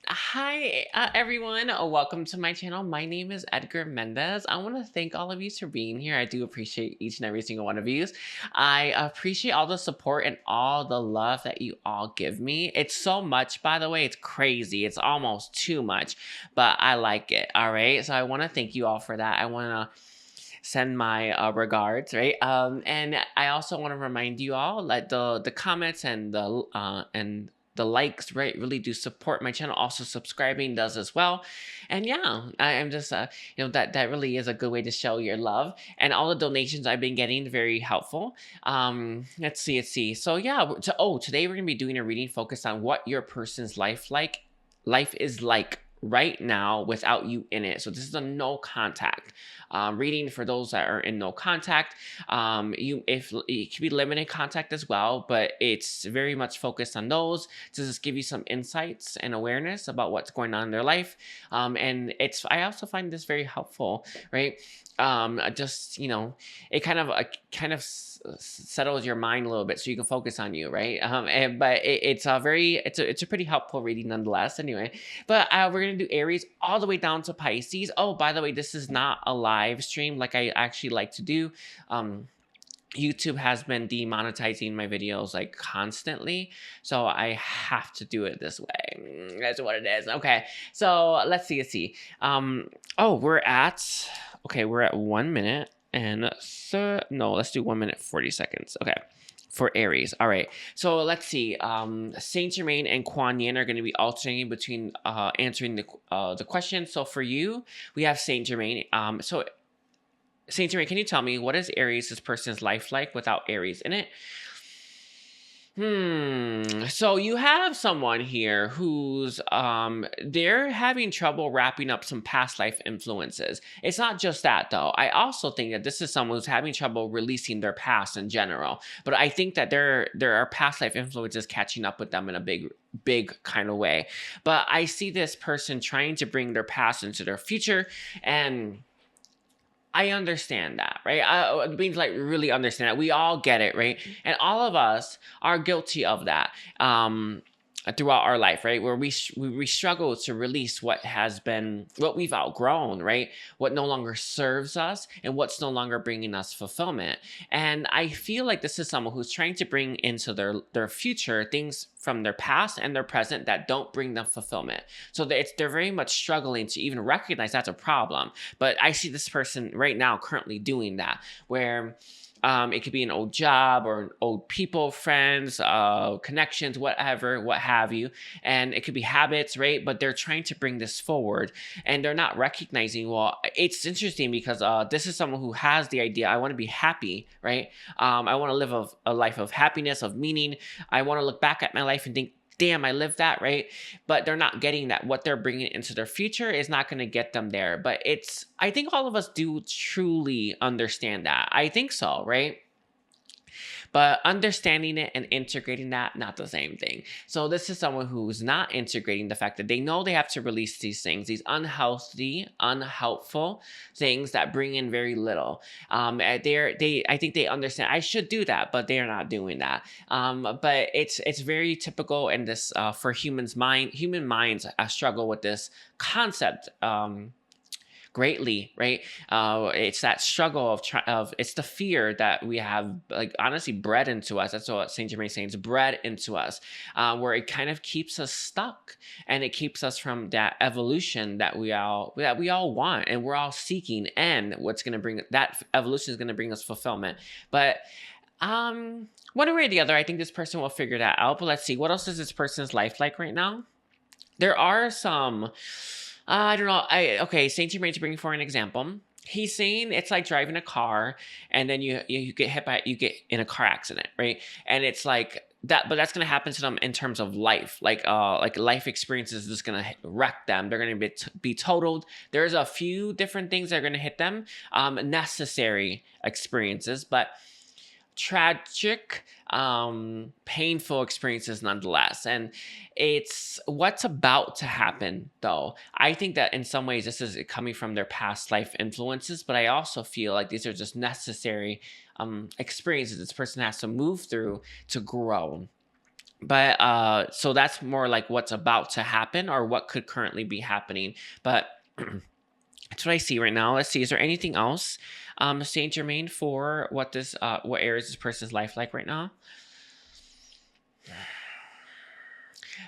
Hi, everyone. Welcome to my channel. My name is Edgar Mendez. I want to thank all of you for being here. I do appreciate each and every single one of you. I appreciate all the support and all the love that you all give me. It's so much, by the way. It's crazy. It's almost too much, but I like it. All right. So I want to thank you all for that. I want to send my regards, right? And I also want to remind you all that the comments and the likes, right, really do support my channel. Also, subscribing does as well. And yeah, I'm just, that really is a good way to show your love. And all the donations I've been getting, very helpful. Let's see. So yeah, today we're gonna be doing a reading focused on what your person's life is like right now without you in it. So this is a no contact reading for those that are in no contact. If it can be limited contact as well, but it's very much focused on those to just give you some insights and awareness about what's going on in their life. And I also find this very helpful, right? Just it kind of settles your mind a little bit so you can focus on you, right? But it's a pretty helpful reading nonetheless. Anyway, but we're gonna do Aries all the way down to Pisces. Oh, by the way, this is not a live stream like I actually like to do. YouTube has been demonetizing my videos like constantly, so I have to do it this way. That's what it is. Okay, so let's see. We're at 1 minute and no, let's do 1 minute 40 seconds. Okay, for Aries. All right, so let's see. Saint Germain and Kuan Yin are going to be alternating between answering the question. So for you, we have Saint Germain. So Saint Germain, can you tell me what is Aries' person's life like without Aries in it? So you have someone here who's they're having trouble wrapping up some past life influences. It's not just that though. I also think that this is someone who's having trouble releasing their past in general. But I think that there are past life influences catching up with them in a big kind of way. But I see this person trying to bring their past into their future, and I understand that, right? I means like really understand that. We all get it, right? And all of us are guilty of that throughout our life, right? Where we struggle to release what we've outgrown, right? What no longer serves us and what's no longer bringing us fulfillment. And I feel like this is someone who's trying to bring into their future things from their past and their present that don't bring them fulfillment. So they're very much struggling to even recognize that's a problem. But I see this person right now currently doing that, where it could be an old job or old people, friends, connections, whatever, what have you. And it could be habits, right? But they're trying to bring this forward and they're not recognizing, well, it's interesting because this is someone who has the idea, I want to be happy, right? I want to live a life of happiness, of meaning. I want to look back at my life and think, damn, I lived that, right? But they're not getting that. What they're bringing into their future is not going to get them there. But I think all of us do truly understand that. I think so, right? But understanding it and integrating that, not the same thing. So this is someone who's not integrating the fact that they know they have to release these things, these unhealthy, unhelpful things that bring in very little. I think they understand I should do that, but they are not doing that. But it's very typical in this for human minds struggle with this concept. Greatly, right? It's that struggle of it's the fear that we have, like, honestly bred into us. That's what Saint Germain is saying. It's bred into us, where it kind of keeps us stuck, and it keeps us from that evolution that we all want, and we're all seeking. And what's going to bring that evolution is going to bring us fulfillment. But one way or the other, I think this person will figure that out. But let's see, what else is this person's life like right now? There are some. I don't know. Okay, Saint Germain, to bring for an example, he's saying it's like driving a car and then you get in a car accident, right? And it's like that, but that's gonna happen to them in terms of life, like life experiences is just gonna wreck them. They're gonna be totaled. There's a few different things that are gonna hit them, necessary experiences, but tragic, painful experiences nonetheless. And it's what's about to happen though. I think that in some ways this is coming from their past life influences, but I also feel like these are just necessary experiences this person has to move through to grow. But so that's more like what's about to happen or what could currently be happening. But that's what I see right now. Let's see, is there anything else, Saint Germain, for what what Aries this person's life like right now?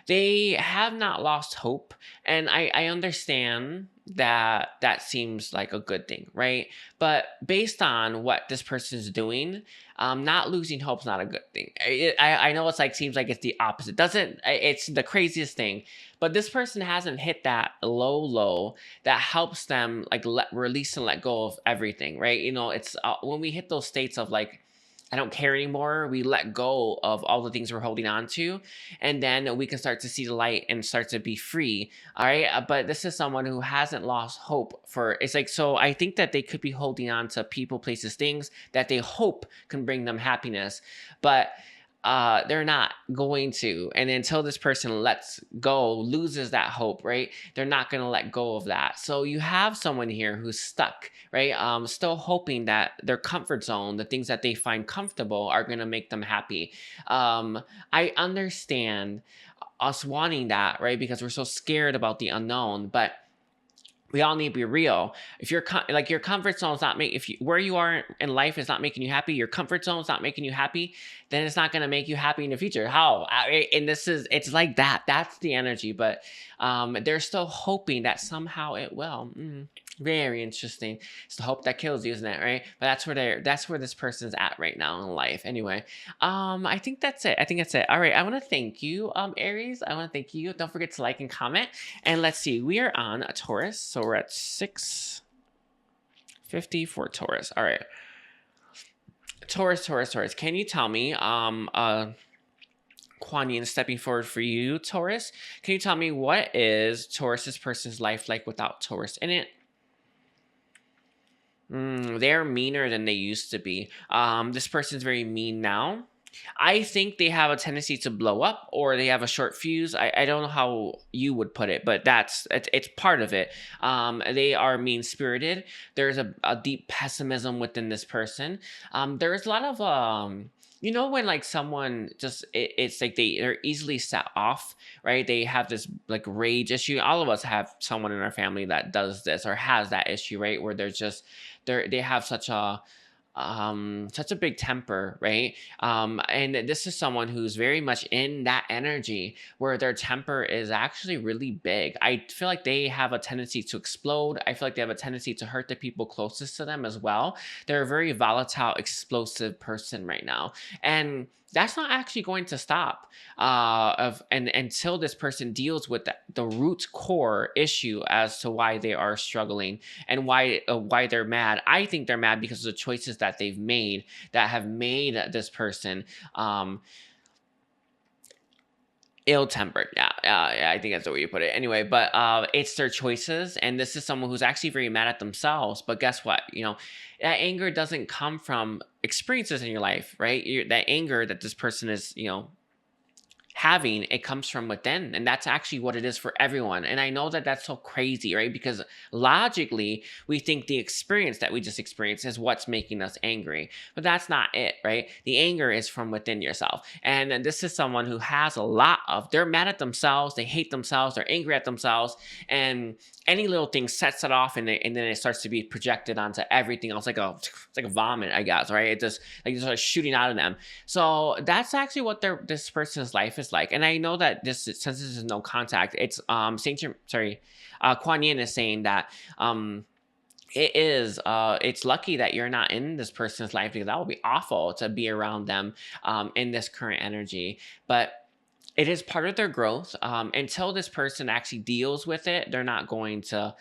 They have not lost hope, and I understand that that seems like a good thing, right? But based on what this person is doing, not losing hope's not a good thing. I know it's like seems like it's the opposite. Doesn't It's the craziest thing, but this person hasn't hit that low that helps them like release and let go of everything, right? You know, it's when we hit those states of like, I don't care anymore. We let go of all the things we're holding on to, and then we can start to see the light and start to be free. All right. But this is someone who hasn't lost hope for it's like, so I think that they could be holding on to people, places, things that they hope can bring them happiness. But they're not going to. And until this person lets go, loses that hope, right? They're not going to let go of that. So you have someone here who's stuck, right? Still hoping that their comfort zone, the things that they find comfortable, are going to make them happy. I understand us wanting that, right? Because we're so scared about the unknown, but we all need to be real. If you're like your comfort zone is not if you, where you are in life is not making you happy, your comfort zone is not making you happy, then it's not going to make you happy in the future. How? And it's like that. That's the energy. But they're still hoping that somehow it will. Very interesting. It's the hope that kills you, isn't it? Right? But that's where this person's at right now in life. Anyway, I think that's it. All right. I want to thank you, Aries. I want to thank you. Don't forget to like and comment. And let's see. We are on a Taurus, so we're at 650 for Taurus. All right. Taurus. Can you tell me, Kuan Yin stepping forward for you, Taurus? Can you tell me what is Taurus's person's life like without Taurus in it? They're meaner than they used to be. This person's very mean now. I think they have a tendency to blow up, or they have a short fuse. I don't know how you would put it, but it's part of it. They are mean spirited. There's a deep pessimism within this person. There's a lot of you know, when like someone just it's like they're easily set off, right? They have this like rage issue. All of us have someone in our family that does this or has that issue, right? Where they're just they have such a big temper, right? And this is someone who's very much in that energy where their temper is actually really big. I feel like they have a tendency to explode. I feel like they have a tendency to hurt the people closest to them as well. They're a very volatile, explosive person right now, and that's not actually going to stop until this person deals with the root core issue as to why they are struggling and why they're mad. I think they're mad because of the choices that they've made that have made this person ill-tempered. Yeah, I think that's the way you put it. Anyway, but it's their choices, and this is someone who's actually very mad at themselves. But guess what? You know, that anger doesn't come from experiences in your life, right? That anger that this person is, you know, having, it comes from within, and that's actually what it is for everyone. And I know that that's so crazy, right? Because logically we think the experience that we just experienced is what's making us angry, but that's not it, right? The anger is from within yourself. And this is someone who has a lot of, they're mad at themselves, they hate themselves, they're angry at themselves, and any little thing sets it off, and then it starts to be projected onto everything else, it's like a vomit, I guess, right? It just like it starts shooting out of them. So that's actually what this person's life is like. And I know that since this is no contact, it's Kuan Yin is saying that it's lucky that you're not in this person's life, because that would be awful to be around them in this current energy. But it is part of their growth. Until this person actually deals with it, they're not going to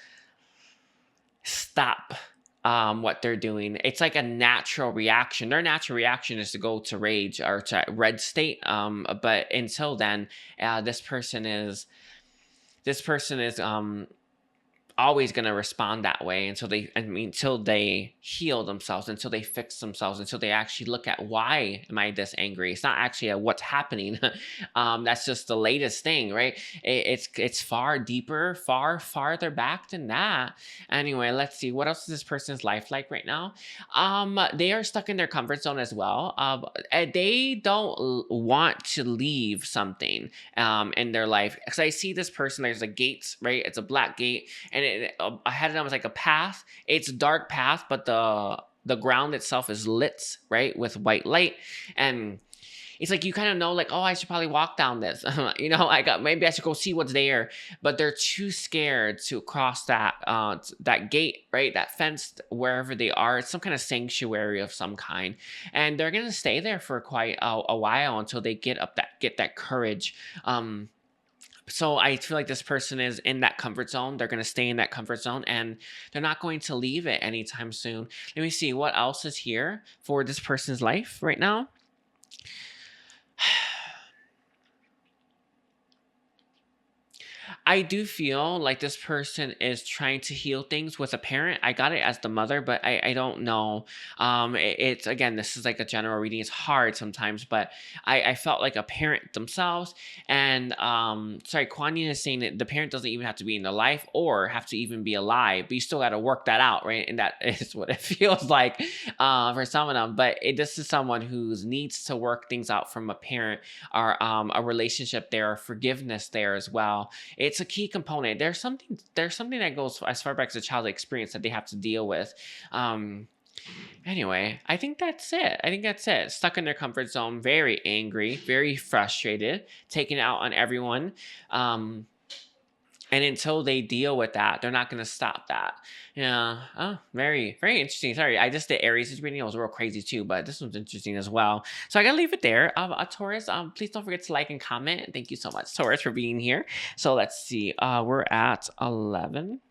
stop what they're doing. It's like a natural reaction. Their natural reaction is to go to rage or to red state. But until then, this person is always going to respond that way until until they heal themselves, until they fix themselves, until they actually look at, why am I this angry? It's not actually at what's happening. That's just the latest thing, right? It's far deeper, far farther back than that. Anyway, let's see, what else is this person's life like right now? They are stuck in their comfort zone as well. They don't want to leave something in their life, because I see this person, there's a gate, right? It's a black gate, and ahead of them is like a path. It's a dark path, but the ground itself is lit, right, with white light. And it's like, you kind of know, like, oh, I should probably walk down this. Maybe I should go see what's there. But they're too scared to cross that gate, right? That fence, wherever they are. It's some kind of sanctuary of some kind. And they're gonna stay there for quite a while until they get that courage. So I feel like this person is in that comfort zone. They're going to stay in that comfort zone, and they're not going to leave it anytime soon. Let me see what else is here for this person's life right now. I do feel like this person is trying to heal things with a parent. I got it as the mother, but I don't know. It's, again, this is like a general reading. It's hard sometimes, but I felt like a parent themselves. And Kuan Yin is saying that the parent doesn't even have to be in their life or have to even be alive, but you still got to work that out, right? And that is what it feels like for some of them. But this is someone who needs to work things out from a parent, or a relationship there, or forgiveness there as well. It's a key component. There's something that goes as far back as a child's experience that they have to deal with. Anyway, I think that's it. Stuck in their comfort zone, very angry, very frustrated, taking it out on everyone. And until they deal with that, they're not going to stop that. Yeah. Oh, very, very interesting. Sorry, I just did Aries' reading. It was real crazy too, but this one's interesting as well. So I got to leave it there. Taurus, please don't forget to like and comment. Thank you so much, Taurus, for being here. So let's see. We're at 11.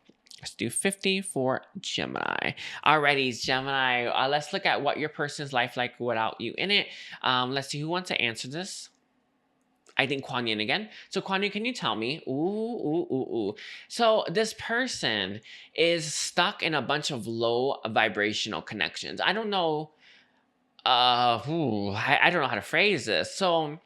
Let's do 50 for Gemini. Alrighty, Gemini. Let's look at what your person's life like without you in it. Let's see who wants to answer this. I think Kuan Yin again. So Kuan Yin, can you tell me? Ooh. So this person is stuck in a bunch of low vibrational connections. I don't know. I don't know how to phrase this. So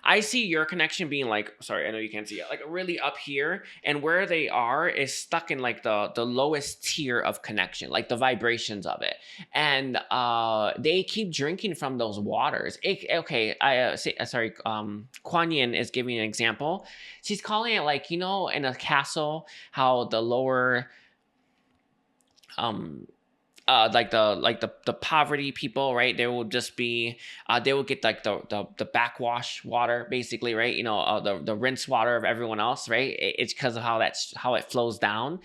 I see your connection being like, sorry, I know you can't see it, like really up here, and where they are is stuck in like the lowest tier of connection, like the vibrations of it. And they keep drinking from those waters. Kuan Yin is giving an example. She's calling it like, in a castle, how the lower like the poverty people, right? There will just be they will get like the backwash water, basically, right? The rinse water of everyone else, right? It's because of how it flows down.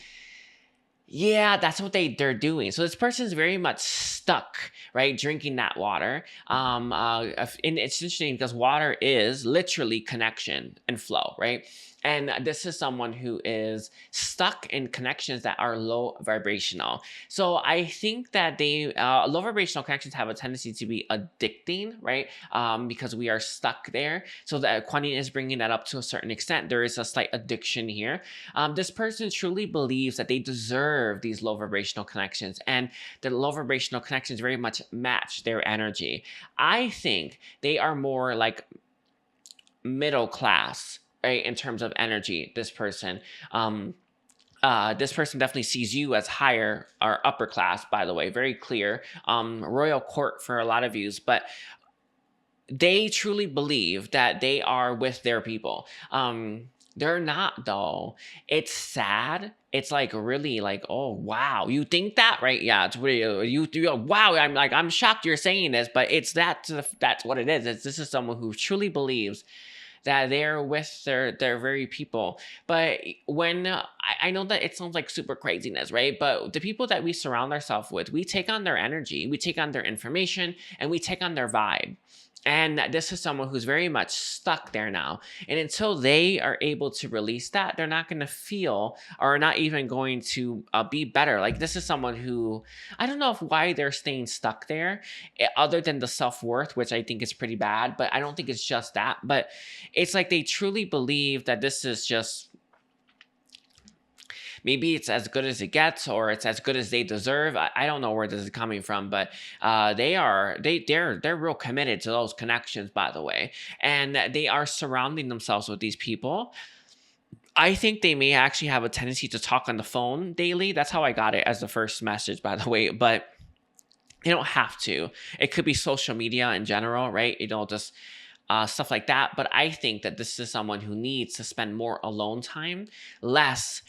Yeah, that's what they're doing. So this person's very much stuck, right, drinking that water. And it's interesting because water is literally connection and flow, right? And this is someone who is stuck in connections that are low vibrational. So I think that low vibrational connections have a tendency to be addicting, right? Because we are stuck there. So that Kuan Yin is bringing that up to a certain extent. There is a slight addiction here. This person truly believes that they deserve these low vibrational connections, and the low vibrational connections very much match their energy. I think they are more like middle class, right, in terms of energy. This person definitely sees you as higher or upper class, by the way, very clear. Royal court for a lot of views, but they truly believe that they are with their people. They're not, though. It's sad. It's like really like, oh wow, you think that, right? Yeah, it's really you wow. I'm shocked you're saying this, but that's what it is. This is someone who truly believes that they're with their very people. But when I know that it sounds like super craziness, right? But the people that we surround ourselves with, we take on their energy, we take on their information, and we take on their vibe. And this is someone who's very much stuck there now. And until they are able to release that, they're not going to feel, or not even going to be better. Like, this is someone who, I don't know why they're staying stuck there, other than the self-worth, which I think is pretty bad. But I don't think it's just that. But it's like they truly believe that this is just, maybe it's as good as it gets, or it's as good as they deserve. I don't know where this is coming from, but they're real committed to those connections, by the way, and they are surrounding themselves with these people. I think they may actually have a tendency to talk on the phone daily. That's how I got it as the first message, by the way. But they don't have to. It could be social media in general, right? Just stuff like that. But I think that this is someone who needs to spend more alone time, less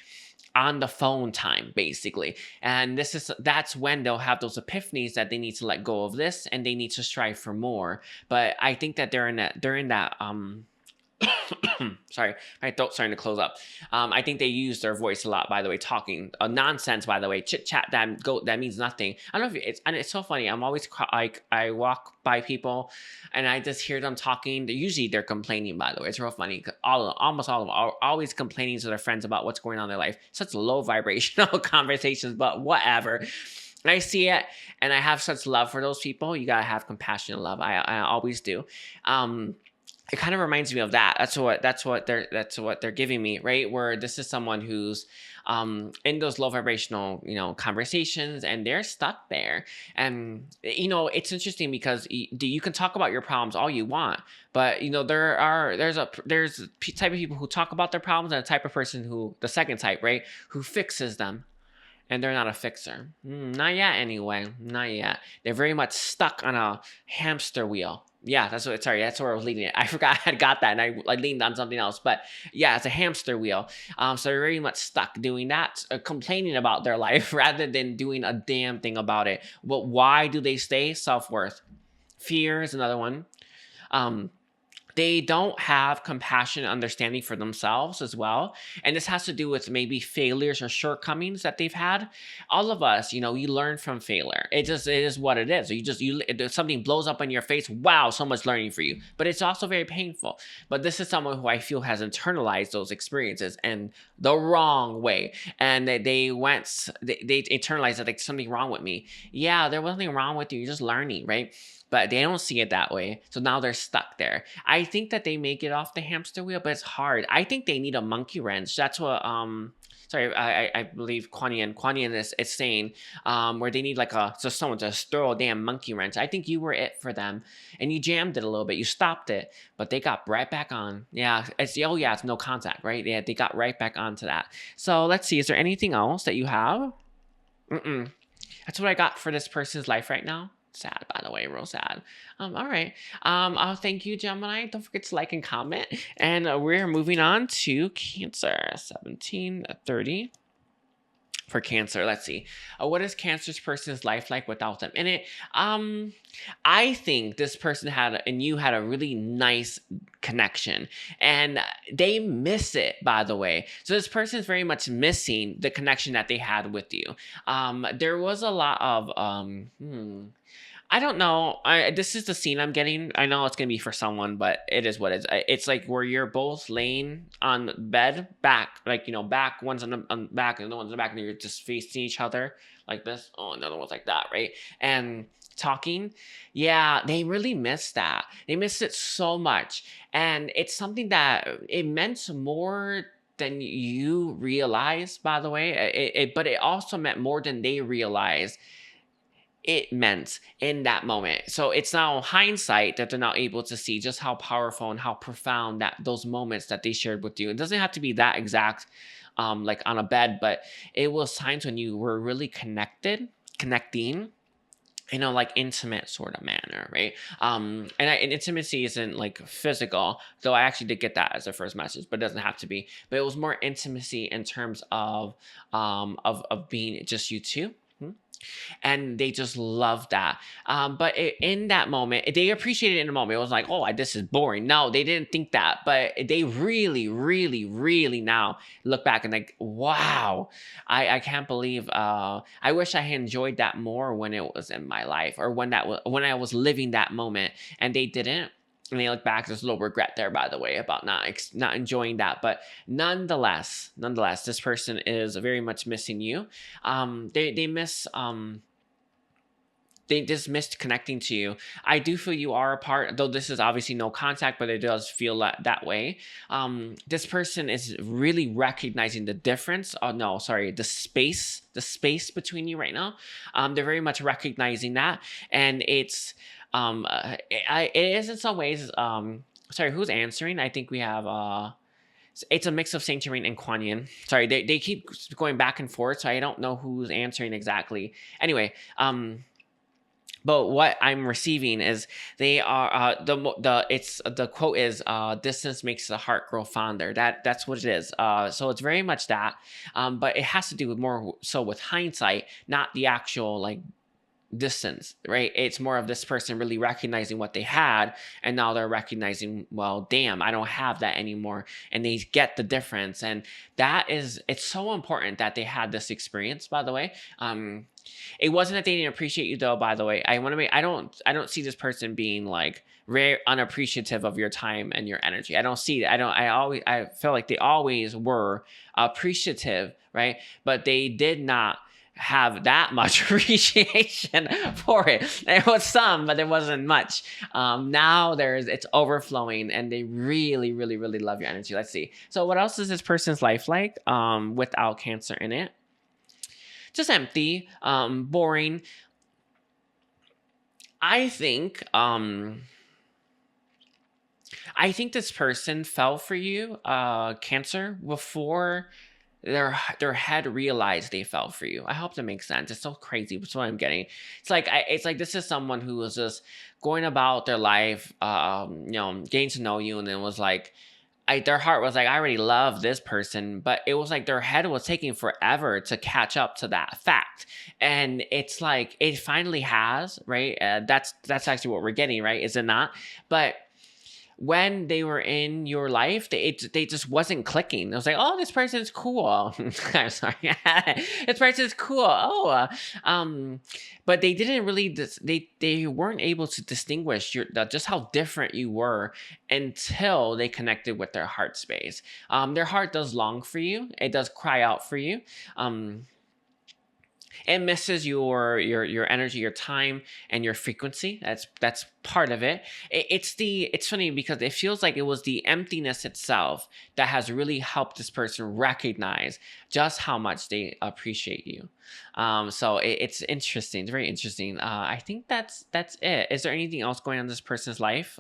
on the phone time, basically. And that's when they'll have those epiphanies that they need to let go of this and they need to strive for more. But I think that they're in that sorry, my throat's starting to close up. I think they use their voice a lot, by the way, talking nonsense, by the way, chit chat that means nothing. I don't know if it's so funny. I'm always like, I walk by people and I just hear them talking. Usually they're complaining, by the way. It's real funny. Almost all of them are always complaining to their friends about what's going on in their life. Such low vibrational conversations, but whatever. And I see it, and I have such love for those people. You gotta have compassion and love. I always do. It kind of reminds me of that. That's what they're giving me, right? Where this is someone who's in those low vibrational, conversations, and they're stuck there. And it's interesting because you can talk about your problems all you want, but there's a type of people who talk about their problems, and a type of person the second type, right, who fixes them. And they're not a fixer. Not yet, anyway. Not yet. They're very much stuck on a hamster wheel. Yeah, that's where I was leading it. I forgot I had got that, and I leaned on something else. But yeah, it's a hamster wheel. So they're very much stuck doing that, complaining about their life rather than doing a damn thing about it. But why do they stay? Self-worth. Fear is another one. They don't have compassion and understanding for themselves as well. And this has to do with maybe failures or shortcomings that they've had. All of us, you learn from failure. It is what it is. If something blows up in your face, wow, so much learning for you. But it's also very painful. But this is someone who I feel has internalized those experiences in the wrong way. And they internalized that, like, something wrong with me. Yeah, there wasn't anything wrong with you. You're just learning, right? But they don't see it that way. So now they're stuck there. I think that they may get off the hamster wheel, but it's hard. I think they need a monkey wrench. That's what, I believe Kuan Yin is saying, where they need someone to throw a damn monkey wrench. I think you were it for them. And you jammed it a little bit. You stopped it, but they got right back on. Yeah, it's no contact, right? Yeah, they got right back onto that. So let's see. Is there anything else that you have? That's what I got for this person's life right now. Sad, by the way, real sad. All right. Thank you, Gemini. Don't forget to like and comment. And we're moving on to Cancer, 1730. For Cancer, let's see. What is Cancer's person's life like without them in it? I think this person had a really nice connection, and they miss it, by the way. So this person is very much missing the connection that they had with you. There was a lot of I don't know. This is the scene I'm getting. I know it's going to be for someone, but it is what it is. It's like where you're both laying on bed, back, back, one's on the back and the one's on the back, and you're just facing each other like this. Oh, another one's like that, right? And talking. Yeah, they really miss that. They miss it so much. And it's something that it meant more than you realize, by the way. But it also meant more than they realized it meant in that moment. So it's now hindsight that they're now able to see just how powerful and how profound that those moments that they shared with you. It doesn't have to be that exact, like on a bed, but it was times when you were really connecting in a like intimate sort of manner, right? And intimacy isn't like physical, though I actually did get that as the first message, but it doesn't have to be. But it was more intimacy in terms of being just you two. And they just love that. But in that moment, they appreciated it in the moment. It was like, oh, this is boring. No, they didn't think that. But they really, really, really now look back and like, wow, I can't believe. I wish I had enjoyed that more when it was in my life, or when I was living that moment, and they didn't. And they look back, there's a little regret there, by the way, about not enjoying that. But nonetheless, this person is very much missing you. They miss they just missed connecting to you. I do feel you are a part, though this is obviously no contact, but it does feel that way. This person is really recognizing the difference. Oh no, sorry, the space between you right now. They're very much recognizing that, and it's it is in some ways. Sorry, who's answering? I think we have it's a mix of Saint Germain and Kuan Yin. Sorry, they keep going back and forth, so I don't know who's answering exactly. Anyway, but what I'm receiving is they are the quote is distance makes the heart grow fonder. That's what it is. So it's very much that, but it has to do with more so with hindsight, not the actual like distance, right? It's more of this person really recognizing what they had, and now they're recognizing, well, damn, I don't have that anymore, and they get the difference. And that is, it's so important that they had this experience, by the way. It wasn't that they didn't appreciate you, though, by the way. I want to make, I don't see this person being like very unappreciative of your time and your energy. I don't see that. I feel like they always were appreciative, right? But they did not have that much appreciation for it. There was some, but there wasn't much. Now it's overflowing, and they really, really, really love your energy. Let's see. So what else is this person's life like without Cancer in it? Just empty, boring. I think this person fell for you, Cancer, before their head realized they fell for you. I hope that makes sense. It's so crazy. That's what I'm getting. It's like this is someone who was just going about their life, getting to know you, and then was like, their heart was like, I already love this person, but it was like their head was taking forever to catch up to that fact. And it's like, it finally has, right? That's actually what we're getting, right? Is it not? But when they were in your life, they just wasn't clicking. It was like, oh, this person's cool. I'm sorry. This person's cool. Oh, but they didn't really, they weren't able to distinguish just how different you were until they connected with their heart space. Their heart does long for you. It does cry out for you. It misses your energy, your time, and your frequency. That's part of it. It's funny because it feels like it was the emptiness itself that has really helped this person recognize just how much they appreciate you. So it's interesting. It's very interesting. I think that's it. Is there anything else going on in this person's life?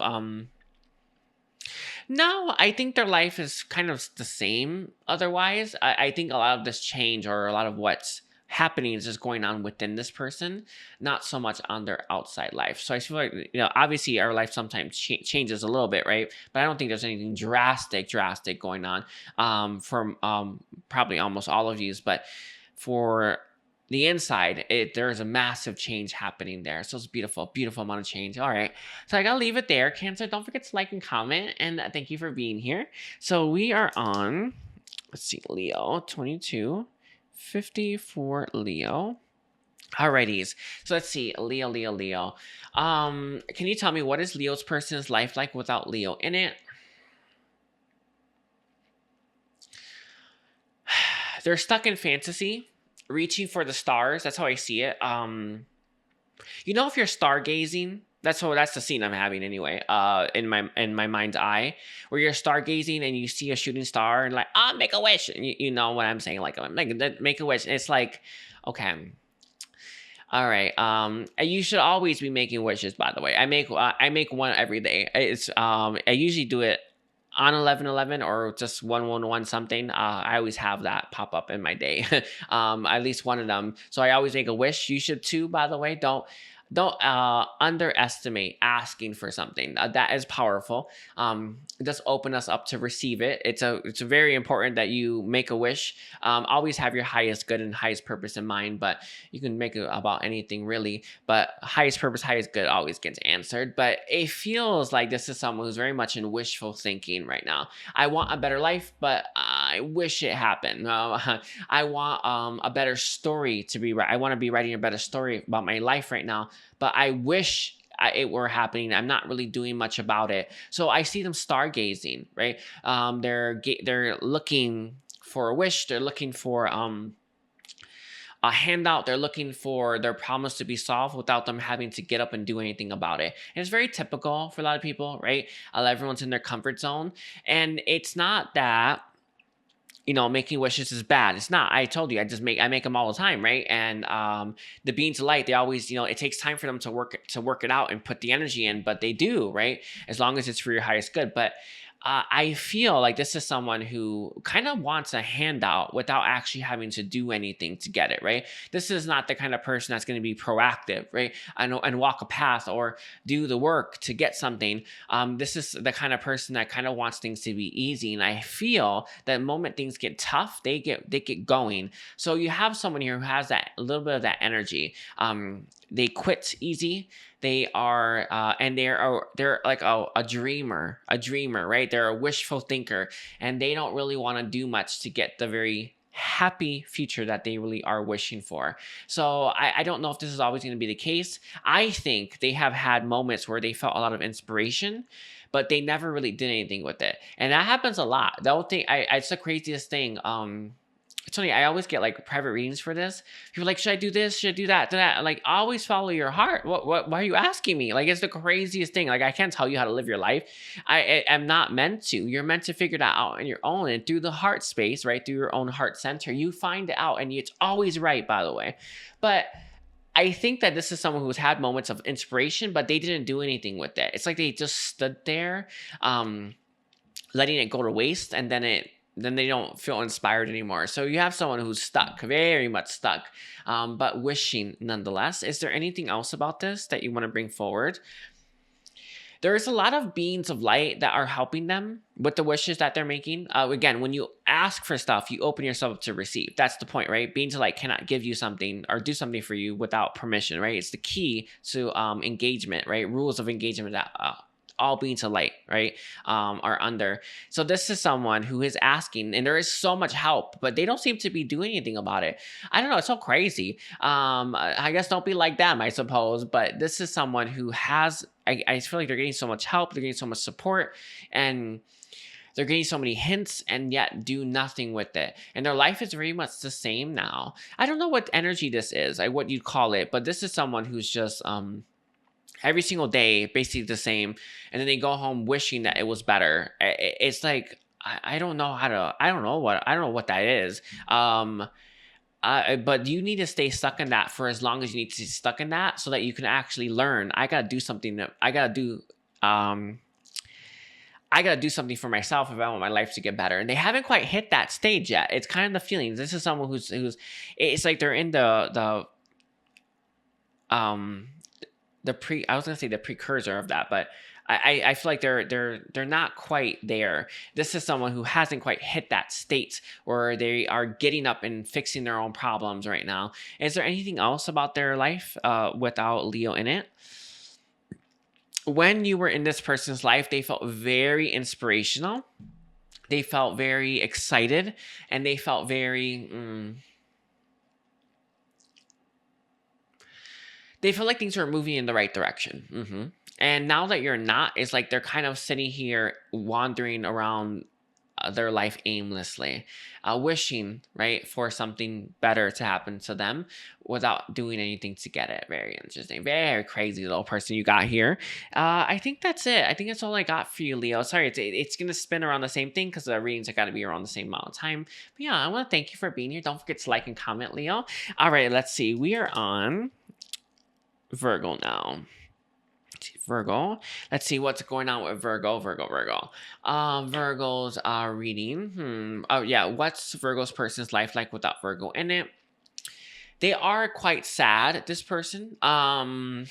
No, I think their life is kind of the same. Otherwise, I think a lot of this change, or a lot of what's happening, is just going on within this person, not so much on their outside life. So I feel like, obviously our life sometimes changes a little bit, right? But I don't think there's anything drastic going on from probably almost all of yous. But for the inside, there's a massive change happening there. So it's beautiful amount of change. All right, so I gotta leave it there. Cancer, don't forget to like and comment, and thank you for being here. So we are on, let's see, Leo 22 54 Leo. Alrighties. So let's see. Leo. Can you tell me, what is Leo's person's life like without Leo in it? They're stuck in fantasy, reaching for the stars. That's how I see it. If you're stargazing, that's the scene I'm having anyway, in my mind's eye, where you're stargazing and you see a shooting star and like, make a wish. And you know what I'm saying? Like, make a wish. And it's like, okay, all right. You should always be making wishes, by the way. I make one every day. It's I usually do it on 11/11 or just 111 something. I always have that pop up in my day. At least one of them. So I always make a wish. You should too, by the way. Don't underestimate asking for something. That is powerful. It does open us up to receive it. It's very important that you make a wish. Always have your highest good and highest purpose in mind, but you can make it about anything really. But highest purpose, highest good always gets answered. But it feels like this is someone who's very much in wishful thinking right now. I want a better life, but I wish it happened. I want a better story to be right. I want to be writing a better story about my life right now, but I wish it were happening. I'm not really doing much about it. So I see them stargazing, right? They're looking for a wish. They're looking for a handout. They're looking for their problems to be solved without them having to get up and do anything about it. And it's very typical for a lot of people, right? Everyone's in their comfort zone. And it's not that, you know, making wishes is bad. It's not. I told you, I make them all the time, right? And the beings of light, they always, you know, it takes time for them to work it out and put the energy in, but they do, right? As long as it's for your highest good. But I feel like this is someone who kind of wants a handout without actually having to do anything to get it, right? This is not the kind of person that's going to be proactive, right? And walk a path or do the work to get something. This is the kind of person that kind of wants things to be easy. And I feel that the moment things get tough, they get going. So you have someone here who has that a little bit of that energy. They quit easy. They are, and they're like a dreamer, right? They're a wishful thinker, and they don't really want to do much to get the very happy future that they really are wishing for. So I don't know if this is always going to be the case. I think they have had moments where they felt a lot of inspiration, but they never really did anything with it. And that happens a lot. The whole thing, it's the craziest thing. It's funny, I always get like private readings for this. People are like, should I do this? Should I do that? Do that? Like, always follow your heart. Why are you asking me? Like, it's the craziest thing. Like, I can't tell you how to live your life. I'm not meant to. You're meant to figure that out on your own. And through the heart space, right? Through your own heart center, you find it out. And it's always right, by the way. But I think that this is someone who's had moments of inspiration, but they didn't do anything with it. It's like they just stood there, letting it go to waste. And then they don't feel inspired anymore. So you have someone who's stuck, very much stuck, but wishing nonetheless. Is there anything else about this that you want to bring forward? There's a lot of beings of light that are helping them with the wishes that they're making. Again, when you ask for stuff, you open yourself up to receive. That's the point, right? Beings of light cannot give you something or do something for you without permission, right? It's the key to engagement, right? Rules of engagement that all beings of light, right, are under. So this is someone who is asking, and there is so much help, but they don't seem to be doing anything about it. I don't know. It's so crazy. I guess don't be like them, I suppose. But this is someone who has, I feel like they're getting so much help. They're getting so much support, and they're getting so many hints and yet do nothing with it. And their life is very much the same now. I don't know what energy this is, like what you'd call it, but this is someone who's just, every single day, basically the same, and then they go home wishing that it was better. It's like I don't know what that is. But you need to stay stuck in that for as long as you need to stay stuck in that, so that you can actually learn. I gotta do something that I gotta do something for myself if I want my life to get better. And they haven't quite hit that stage yet. It's kind of the feeling. This is someone who's it's like they're in the precursor of that, but I feel like they're not quite there. This is someone who hasn't quite hit that state where they are getting up and fixing their own problems right now. Is there anything else about their life without Leo in it? When you were in this person's life, they felt very inspirational. They felt very excited, and they felt very they feel like things are moving in the right direction. And now that you're not, it's like they're kind of sitting here wandering around their life aimlessly, wishing, right, for something better to happen to them without doing anything to get it. Very interesting. Very crazy little person you got here. I think that's it. I think that's all I got for you, Leo. Sorry, it's going to spin around the same thing because the readings are got to be around the same amount of time. But yeah, I want to thank you for being here. Don't forget to like and comment, Leo. All right, let's see. We are on Virgo now. Virgo. Let's see what's going on with Virgo. Virgo's reading. Oh yeah, what's Virgo's person's life like without Virgo in it? They are quite sad, this person. I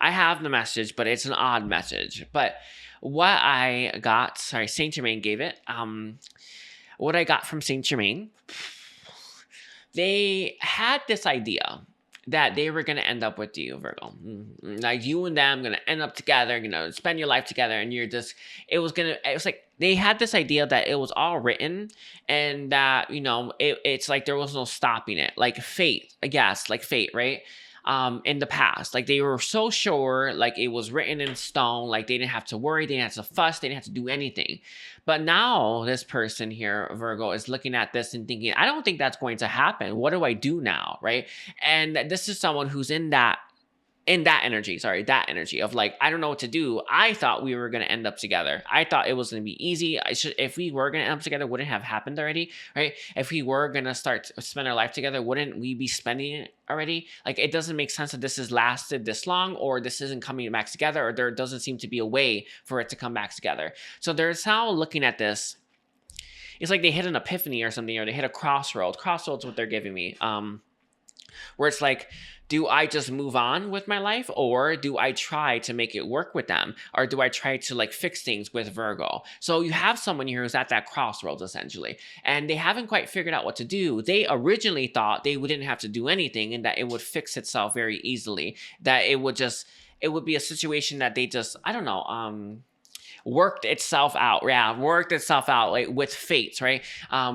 have the message, but it's an odd message. But what I got, sorry, Saint Germain gave it. What I got from Saint Germain, they had this idea that they were going to end up with you, Virgo. Like you and them going to end up together, spend your life together. And you're just, it was like they had this idea that it was all written and that, it's like there was no stopping it. Like fate, I guess, like fate, right? in the past. Like they were so sure, like it was written in stone, like they didn't have to worry, they didn't have to fuss, they didn't have to do anything. But now this person here, Virgo, is looking at this and thinking, I don't think that's going to happen. What do I do now, right? And this is someone who's in that energy of like, I don't know what to do. I thought we were going to end up together. I thought it was going to be easy. If we were going to end up together, wouldn't have happened already, right? If we were going to start to spend our life together, wouldn't we be spending it already? Like, it doesn't make sense that this has lasted this long, or this isn't coming back together, or there doesn't seem to be a way for it to come back together. So there's now looking at this. It's like they hit an epiphany or something, or they hit a crossroads. Crossroads, what they're giving me. Where it's like, do I just move on with my life, or do I try to make it work with them, or do I try to like fix things with Virgo? So you have someone here who's at that crossroads essentially, and they haven't quite figured out what to do. They originally thought they wouldn't have to do anything and that it would fix itself very easily, that it would be a situation that they just, I don't know, worked itself out. Yeah, worked itself out, like with fates, right?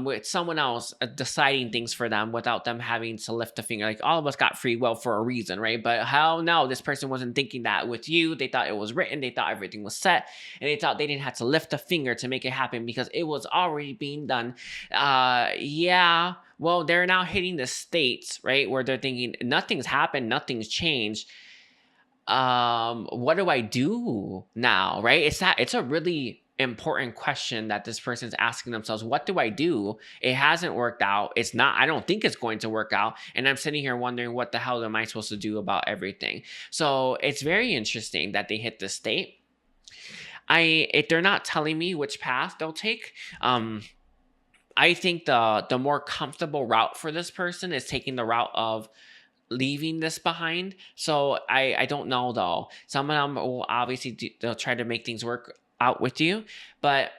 With someone else deciding things for them without them having to lift a finger. Like, all of us got free will for a reason, right? But how no, this person wasn't thinking that with you. They thought it was written, they thought everything was set, and they thought they didn't have to lift a finger to make it happen because it was already being done. Yeah, well, they're now hitting the states, right, where they're thinking nothing's happened, nothing's changed. What do I do now, right? It's a really important question that this person's asking themselves. What do I do? It hasn't worked out. I don't think it's going to work out. And I'm sitting here wondering, what the hell am I supposed to do about everything? So it's very interesting that they hit this state. If they're not telling me which path they'll take, I think the more comfortable route for this person is taking the route of leaving this behind. So I don't know though. Some of them will obviously they'll try to make things work out with you, but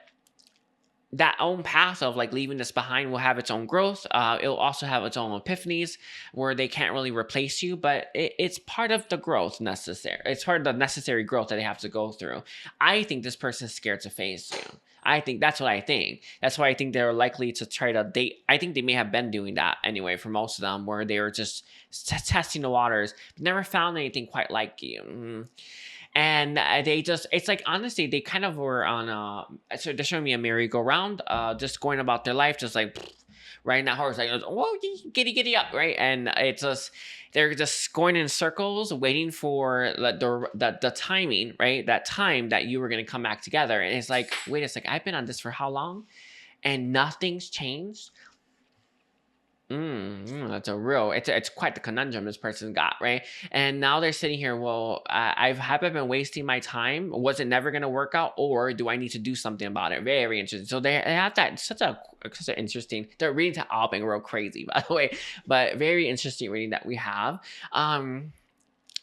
that own path of like leaving this behind will have its own growth. It'll also have its own epiphanies where they can't really replace you, but it's part of the growth necessary. It's part of the necessary growth that they have to go through. I think this person's scared to face you. I think that's what I think. That's why I think they're likely to try to date. I think they may have been doing that anyway for most of them, where they were just testing the waters, but never found anything quite like you. And it's like, honestly, they kind of were on so they're showing me a merry-go-round, just going about their life, just like riding that horse, like, whoa, giddy up, right? And it's just, they're just going in circles, waiting for the timing, right? That time that you were going to come back together. And it's like, wait a second, I've been on this for how long? And nothing's changed? That's it's quite the conundrum this person got, right? And now they're sitting here, well, have I been wasting my time? Was it never going to work out? Or do I need to do something about it? Very interesting. So they have that, such an interesting, the readings have all been real crazy, by the way, but very interesting reading that we have.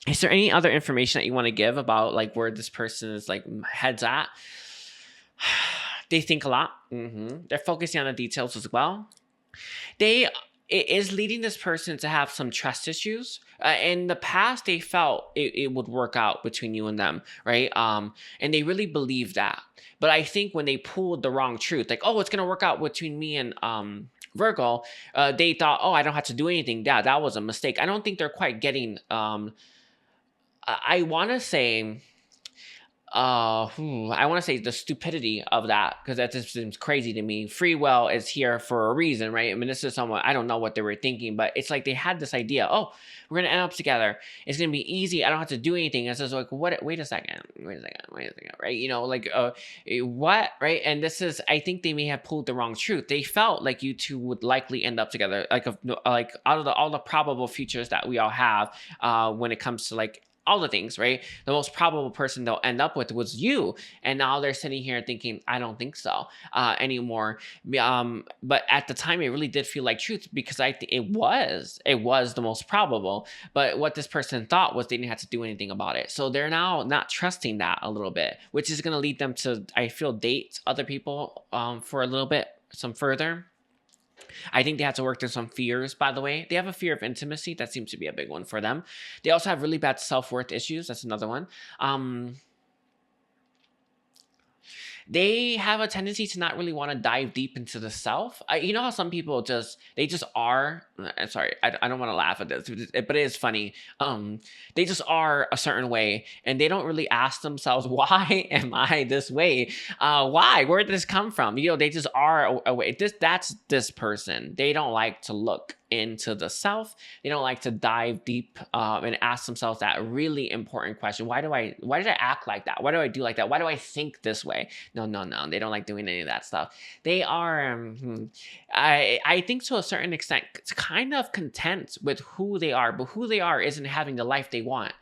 Is there any other information that you want to give about like where this person is like heads at? They think a lot. They're focusing on the details as well. It is leading this person to have some trust issues. In the past, they felt it would work out between you and them, right? And they really believed that. But I think when they pulled the wrong truth, like, oh, it's going to work out between me and Virgo, they thought, oh, I don't have to do anything. Yeah, that was a mistake. I don't think they're quite getting, I want to say... I want to say the stupidity of that, because that just seems crazy to me. Free will is here for a reason, right? I mean, this is someone, I don't know what they were thinking, but it's like they had this idea, oh, we're going to end up together. It's going to be easy. I don't have to do anything. It's just like, wait a second, right? You know, like, what, right? And this is, I think they may have pulled the wrong truth. They felt like you two would likely end up together, like out of all the probable futures that we all have, when it comes to like, all the things, right? The most probable person they'll end up with was you. And now they're sitting here thinking, I don't think so anymore. But at the time, it really did feel like truth, because I think it was the most probable. But what this person thought was they didn't have to do anything about it. So they're now not trusting that a little bit, which is going to lead them to, I feel, date other people for a little bit, some further. I think they have to work through some fears, by the way. They have a fear of intimacy. That seems to be a big one for them. They also have really bad self-worth issues. That's another one. they have a tendency to not really want to dive deep into the self. You know how some people they just are. I'm sorry, I don't want to laugh at this, but it is funny. They just are a certain way, and they don't really ask themselves, why am I this way? Why? Where did this come from? You know, they just are a way. That's this person. They don't like to look into the self. They don't like to dive deep and ask themselves that really important question. Why did I act like that? Why do I do like that? Why do I think this way? No. They don't like doing any of that stuff. They are, I think to a certain extent, kind of content with who they are, but who they are isn't having the life they want.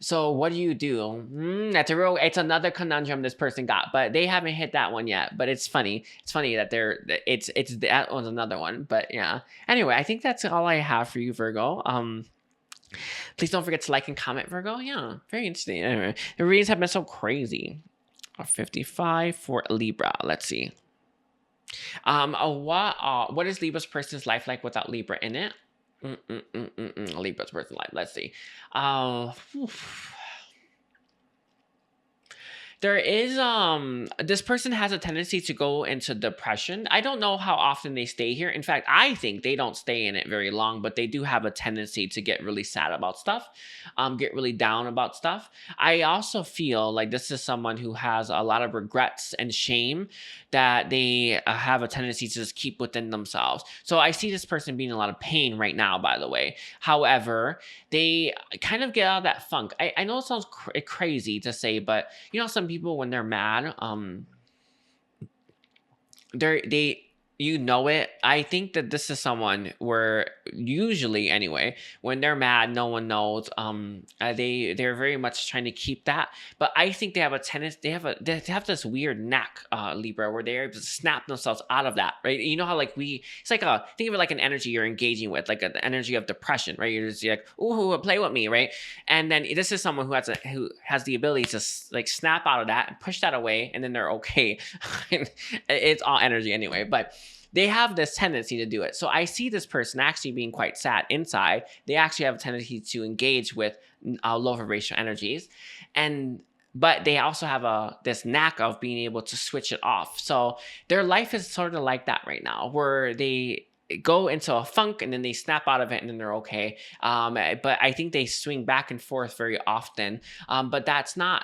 So what do you do? It's another conundrum this person got, but they haven't hit that one yet. But it's funny. It's funny that that one's another one. But yeah. Anyway, I think that's all I have for you, Virgo. Please don't forget to like and comment, Virgo. Yeah, very interesting. Anyway, the readings have been so crazy. 55 for Libra. Let's see. What is Libra's person's life like without Libra in it? Libra's personal life. Let's see. There is this person has a tendency to go into depression. I don't know how often they stay here. In fact, I think they don't stay in it very long, but they do have a tendency to get really sad about stuff, get really down about stuff. I also feel like this is someone who has a lot of regrets and shame that they have a tendency to just keep within themselves. So I see this person being in a lot of pain right now, by the way. However, they kind of get out of that funk. I know it sounds crazy to say, but you know, some people when they're mad, you know it. I think that this is someone where usually anyway, when they're mad, no one knows. They're very much trying to keep that. But I think they have a tendency, they have this weird knack, Libra, where they're able to snap themselves out of that, right? You know how like it's like think of it like an energy you're engaging with, like an energy of depression, right? You're just like, ooh, play with me, right? And then this is someone who has the ability to like snap out of that and push that away, and then they're okay. It's all energy anyway, but they have this tendency to do it. So I see this person actually being quite sad inside. They actually have a tendency to engage with low vibrational energies. But they also have this knack of being able to switch it off. So their life is sort of like that right now, where they go into a funk and then they snap out of it and then they're okay. But I think they swing back and forth very often. But that's not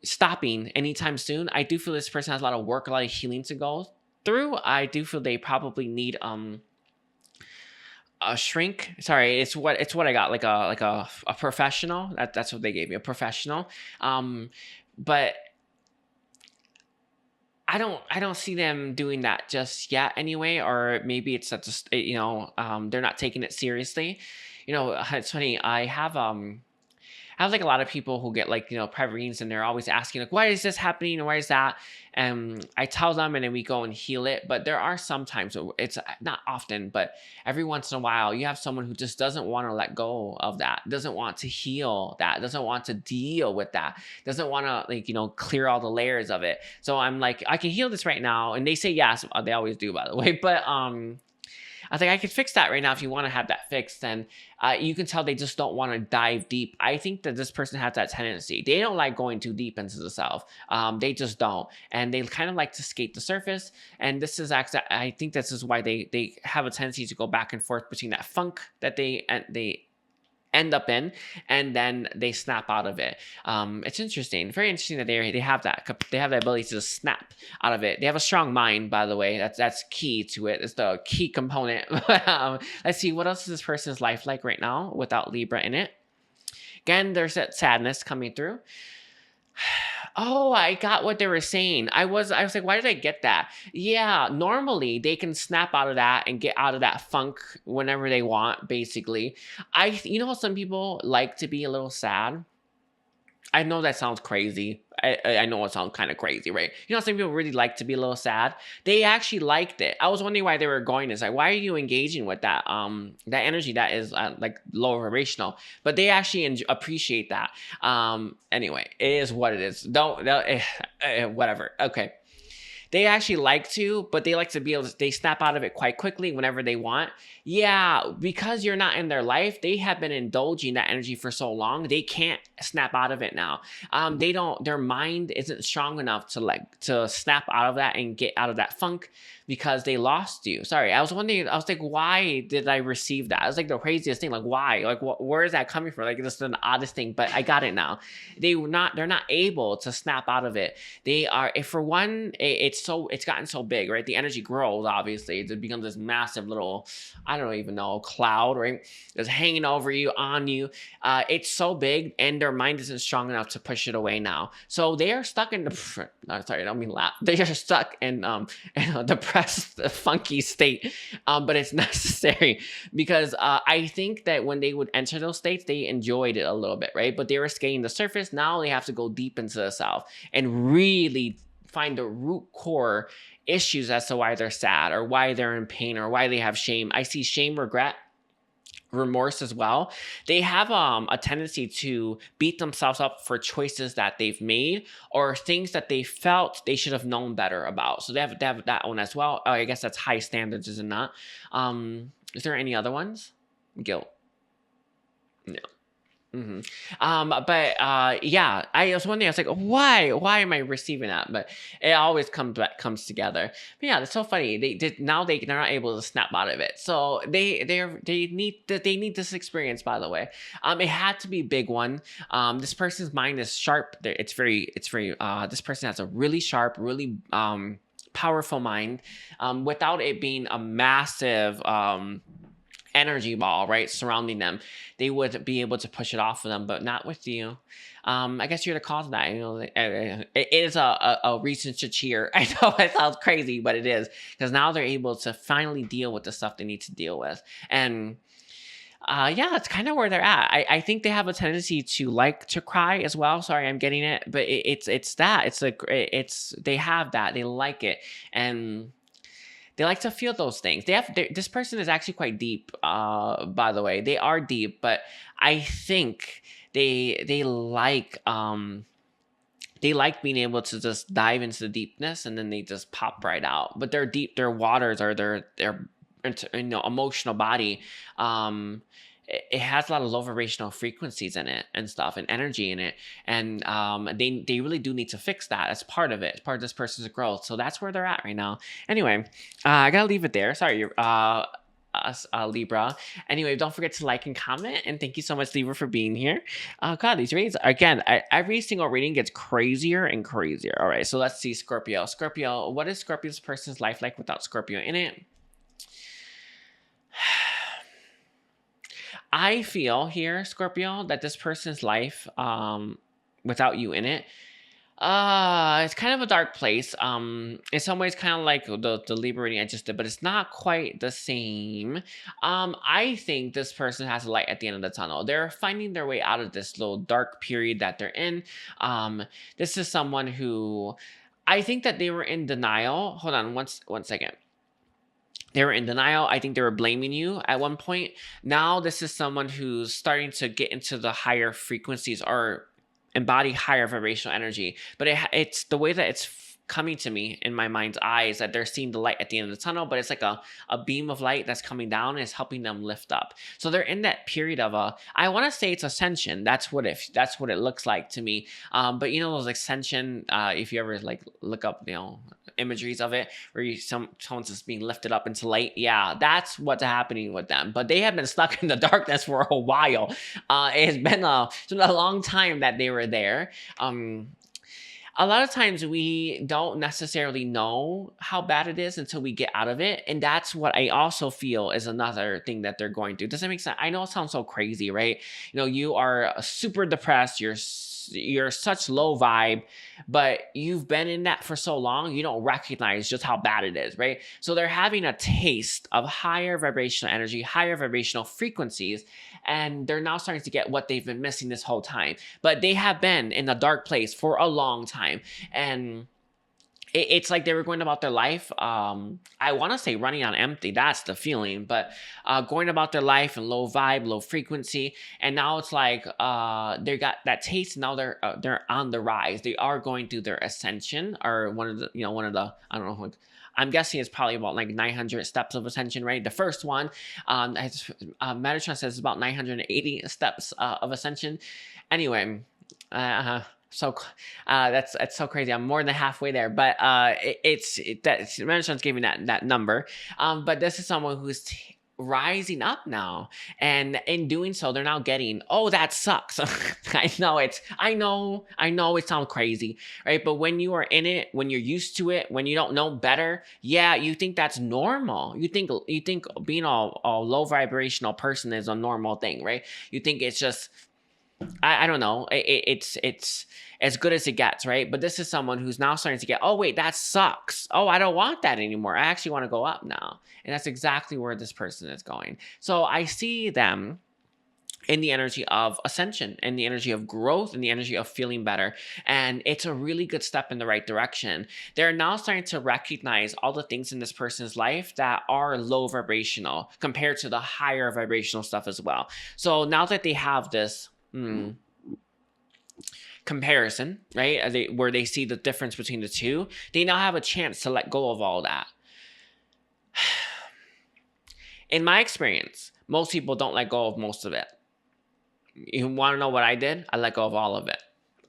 stopping anytime soon. I do feel this person has a lot of work, a lot of healing to go through. I do feel they probably need a shrink. Sorry, it's what I got, like a professional. That's what they gave me, a professional. But I don't see them doing that just yet anyway, or maybe it's just they're not taking it seriously. You know, it's funny. I have like a lot of people who get like, private readings, and they're always asking like, why is this happening? And why is that? And I tell them, and then we go and heal it. But there are some times, it's not often, but every once in a while, you have someone who just doesn't want to let go of that, doesn't want to heal that, doesn't want to deal with that, doesn't want to clear all the layers of it. So I'm like, I can heal this right now. And they say yes. They always do, by the way. But I think I could fix that right now. If you want to have that fixed, then you can tell they just don't want to dive deep. I think that this person has that tendency. They don't like going too deep into the self. They just don't. And they kind of like to skate the surface. And this is actually, I think this is why they have a tendency to go back and forth between that funk that they end up in, and then they snap out of it. It's interesting, very interesting that they have that. They have the ability to just snap out of it. They have a strong mind, by the way. That's key to it. It's the key component. Let's see, what else is this person's life like right now without Libra in it? Again, there's that sadness coming through. Oh, I got what they were saying. I was like, why did I get that? Yeah, normally they can snap out of that and get out of that funk whenever they want, basically. You know how some people like to be a little sad? I know that sounds crazy. I know it sounds kind of crazy, right? You know, some people really like to be a little sad. They actually liked it. I was wondering why they were going this. Like, why are you engaging with that that energy that is like low vibrational? But they actually appreciate that. Anyway, it is what it is. Don't whatever. Okay. They actually like to, but they like to be able to, they snap out of it quite quickly whenever they want. Yeah, because you're not in their life, they have been indulging that energy for so long, they can't snap out of it now. They don't, their mind isn't strong enough to snap out of that and get out of that funk because they lost you. Sorry, I was wondering, I was like, why did I receive that? It was like the craziest thing. Like, why? Like, where is that coming from? Like, this is the oddest thing, but I got it now. They're not able to snap out of it. They are, if for one, it's gotten so big, right? The energy grows, obviously. It becomes this massive little, I don't even know, cloud, right? It's hanging over you, on you. It's so big, and their mind isn't strong enough to push it away now. So they are stuck in the, sorry, I don't mean laugh. They are stuck in a depressed, funky state. But it's necessary because I think that when they would enter those states, they enjoyed it a little bit, right? But they were skating the surface. Now they have to go deep into the self and really find the root core issues as to why they're sad or why they're in pain or why they have shame. I see shame, regret, remorse as well. They have a tendency to beat themselves up for choices that they've made or things that they felt they should have known better about. So they have that one as well. I guess that's high standards, is it not? Is there any other ones? Guilt. No. Yeah, I was wondering, I was like, why am I receiving that? But it always comes together. But yeah, it's so funny. They're not able to snap out of it. So they need this experience, by the way. It had to be a big one. This person's mind is sharp. It's very this person has a really sharp, really powerful mind, without it being a massive energy ball, right, surrounding them. They would be able to push it off of them, but not with you. I guess you're the cause of that. You know, it is a reason to cheer. I know it sounds crazy, but it is, because now they're able to finally deal with the stuff they need to deal with. And yeah, it's kind of where they're at. I think they have a tendency to like to cry as well. Sorry, I'm getting it, but it's that. It's like they have that. They like it, and they like to feel those things. This person is actually quite deep, by the way. They are deep, but I think they like being able to just dive into the deepness and then they just pop right out. But their waters or their emotional body, it has a lot of low vibrational frequencies in it and stuff and energy in it. And they really do need to fix that. As part of it. It's part of this person's growth. So that's where they're at right now. Anyway, I gotta leave it there. Sorry, Libra. Anyway, don't forget to like and comment. And thank you so much, Libra, for being here. God, these readings, again, every single reading gets crazier and crazier. All right, so let's see Scorpio. Scorpio, what is Scorpio's person's life like without Scorpio in it? I feel here, Scorpio, that this person's life, without you in it, it's kind of a dark place. In some ways, kind of like the Libra reading I just did, but it's not quite the same. I think this person has a light at the end of the tunnel. They're finding their way out of this little dark period that they're in. This is someone who, I think that they were in denial. Hold on, one second. They were in denial. I think they were blaming you at one point. Now this is someone who's starting to get into the higher frequencies or embody higher vibrational energy. But it's the way that it's coming to me in my mind's eyes, that they're seeing the light at the end of the tunnel, but it's like a beam of light that's coming down and is helping them lift up. So they're in that period of I want to say it's ascension. That's what it looks like to me. But you know, those ascension, if you ever like look up, you know, imageries of it where someone's just being lifted up into light. Yeah, that's what's happening with them. But they have been stuck in the darkness for a while. It's been a long time that they were there. A lot of times we don't necessarily know how bad it is until we get out of it. And that's what I also feel is another thing that they're going through. Does that make sense? I know it sounds so crazy, right? You know, you are super depressed. You're such low vibe, but you've been in that for so long, you don't recognize just how bad it is, right? So they're having a taste of higher vibrational energy, higher vibrational frequencies, and they're now starting to get what they've been missing this whole time. But they have been in a dark place for a long time. And it's like they were going about their life. I want to say running on empty. That's the feeling, but going about their life in low vibe, low frequency, and now it's like they got that taste. Now they're on the rise. They are going through their ascension, or one of the I don't know. I'm guessing it's probably about like 900 steps of ascension, right? The first one, Metatron says it's about 980 steps of ascension. Anyway, so that's so crazy. I'm more than halfway there, but Metatron's giving that number. But this is someone who's rising up now, and in doing so they're now getting, oh, that sucks. I know it sounds crazy, right? But when you are in it, when you're used to it, when you don't know better, yeah, you think that's normal. You think being a low vibrational person is a normal thing, right? You think it's just, I don't know. It's as good as it gets, right? But this is someone who's now starting to get, oh, wait, that sucks. Oh, I don't want that anymore. I actually want to go up now. And that's exactly where this person is going. So I see them in the energy of ascension, in the energy of growth, in the energy of feeling better. And it's a really good step in the right direction. They're now starting to recognize all the things in this person's life that are low vibrational compared to the higher vibrational stuff as well. So now that they have this comparison, right, where they see the difference between the two, they now have a chance to let go of all that. In my experience, most people don't let go of most of it. You want to know what I did? I let go of all of it.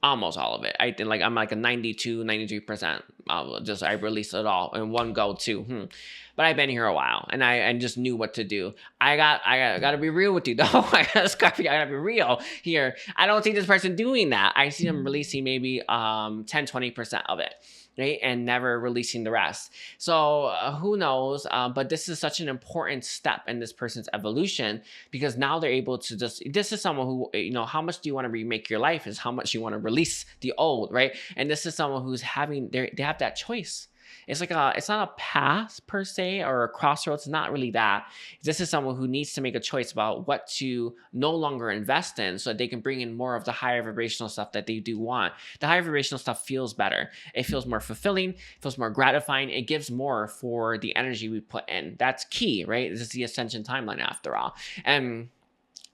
Almost all of it. I'm like a 92, 93%. I released it all in one go too. But I've been here a while, and I just knew what to do. I got to be real with you, though. Scorpio, I got to be real here. I don't see this person doing that. I see them releasing maybe 10, 20% of it, right? And never releasing the rest. So who knows? But this is such an important step in this person's evolution, because now they're able to this is someone who, how much do you want to remake your life is how much you want to release the old, right? And this is someone who's they have that choice. It's not a path per se or a crossroads. It's not really that. This is someone who needs to make a choice about what to no longer invest in, so that they can bring in more of the higher vibrational stuff that they do want. The higher vibrational stuff feels better. It feels more fulfilling. It feels more gratifying. It gives more for the energy we put in. That's key, right? This is the ascension timeline after all. And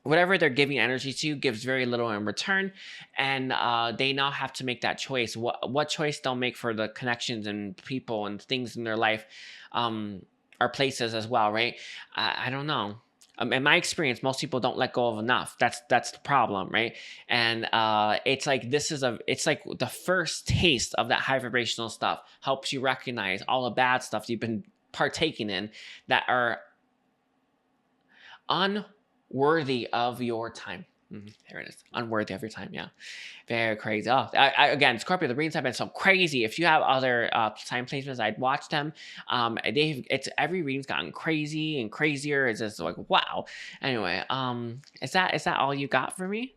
whatever they're giving energy to gives very little in return, and they now have to make that choice. What choice they'll make for the connections and people and things in their life, or places as well, right? I don't know. In my experience, most people don't let go of enough. That's the problem, right? And it's like it's like the first taste of that high vibrational stuff helps you recognize all the bad stuff you've been partaking in that are unworthy of your time. There it is. Unworthy of your time. Yeah. Very crazy. Oh, again, Scorpio, the readings have been so crazy. If you have other time placements, I'd watch them. Every reading's gotten crazy and crazier. It's just like, wow. Anyway, is that all you got for me?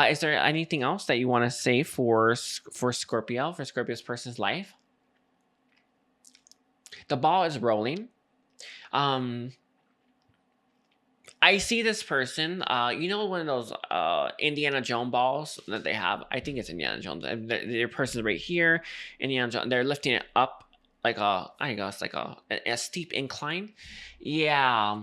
Is there anything else that you want to say for Scorpio, for Scorpio's person's life? The ball is rolling. I see this person, one of those Indiana Jones balls that they have. I think it's Indiana Jones. Their person's right here. Indiana Jones. They're lifting it up like a steep incline. Yeah.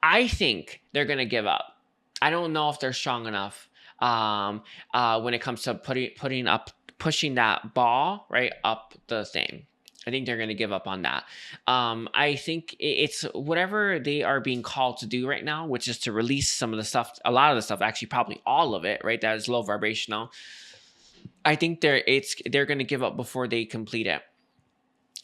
I think they're gonna give up. I don't know if they're strong enough when it comes to pushing that ball right up the thing. I think they're going to give up on that. I think it's whatever they are being called to do right now, which is to release some of the stuff, a lot of the stuff, actually probably all of it, right? That is low vibrational. I think they're going to give up before they complete it.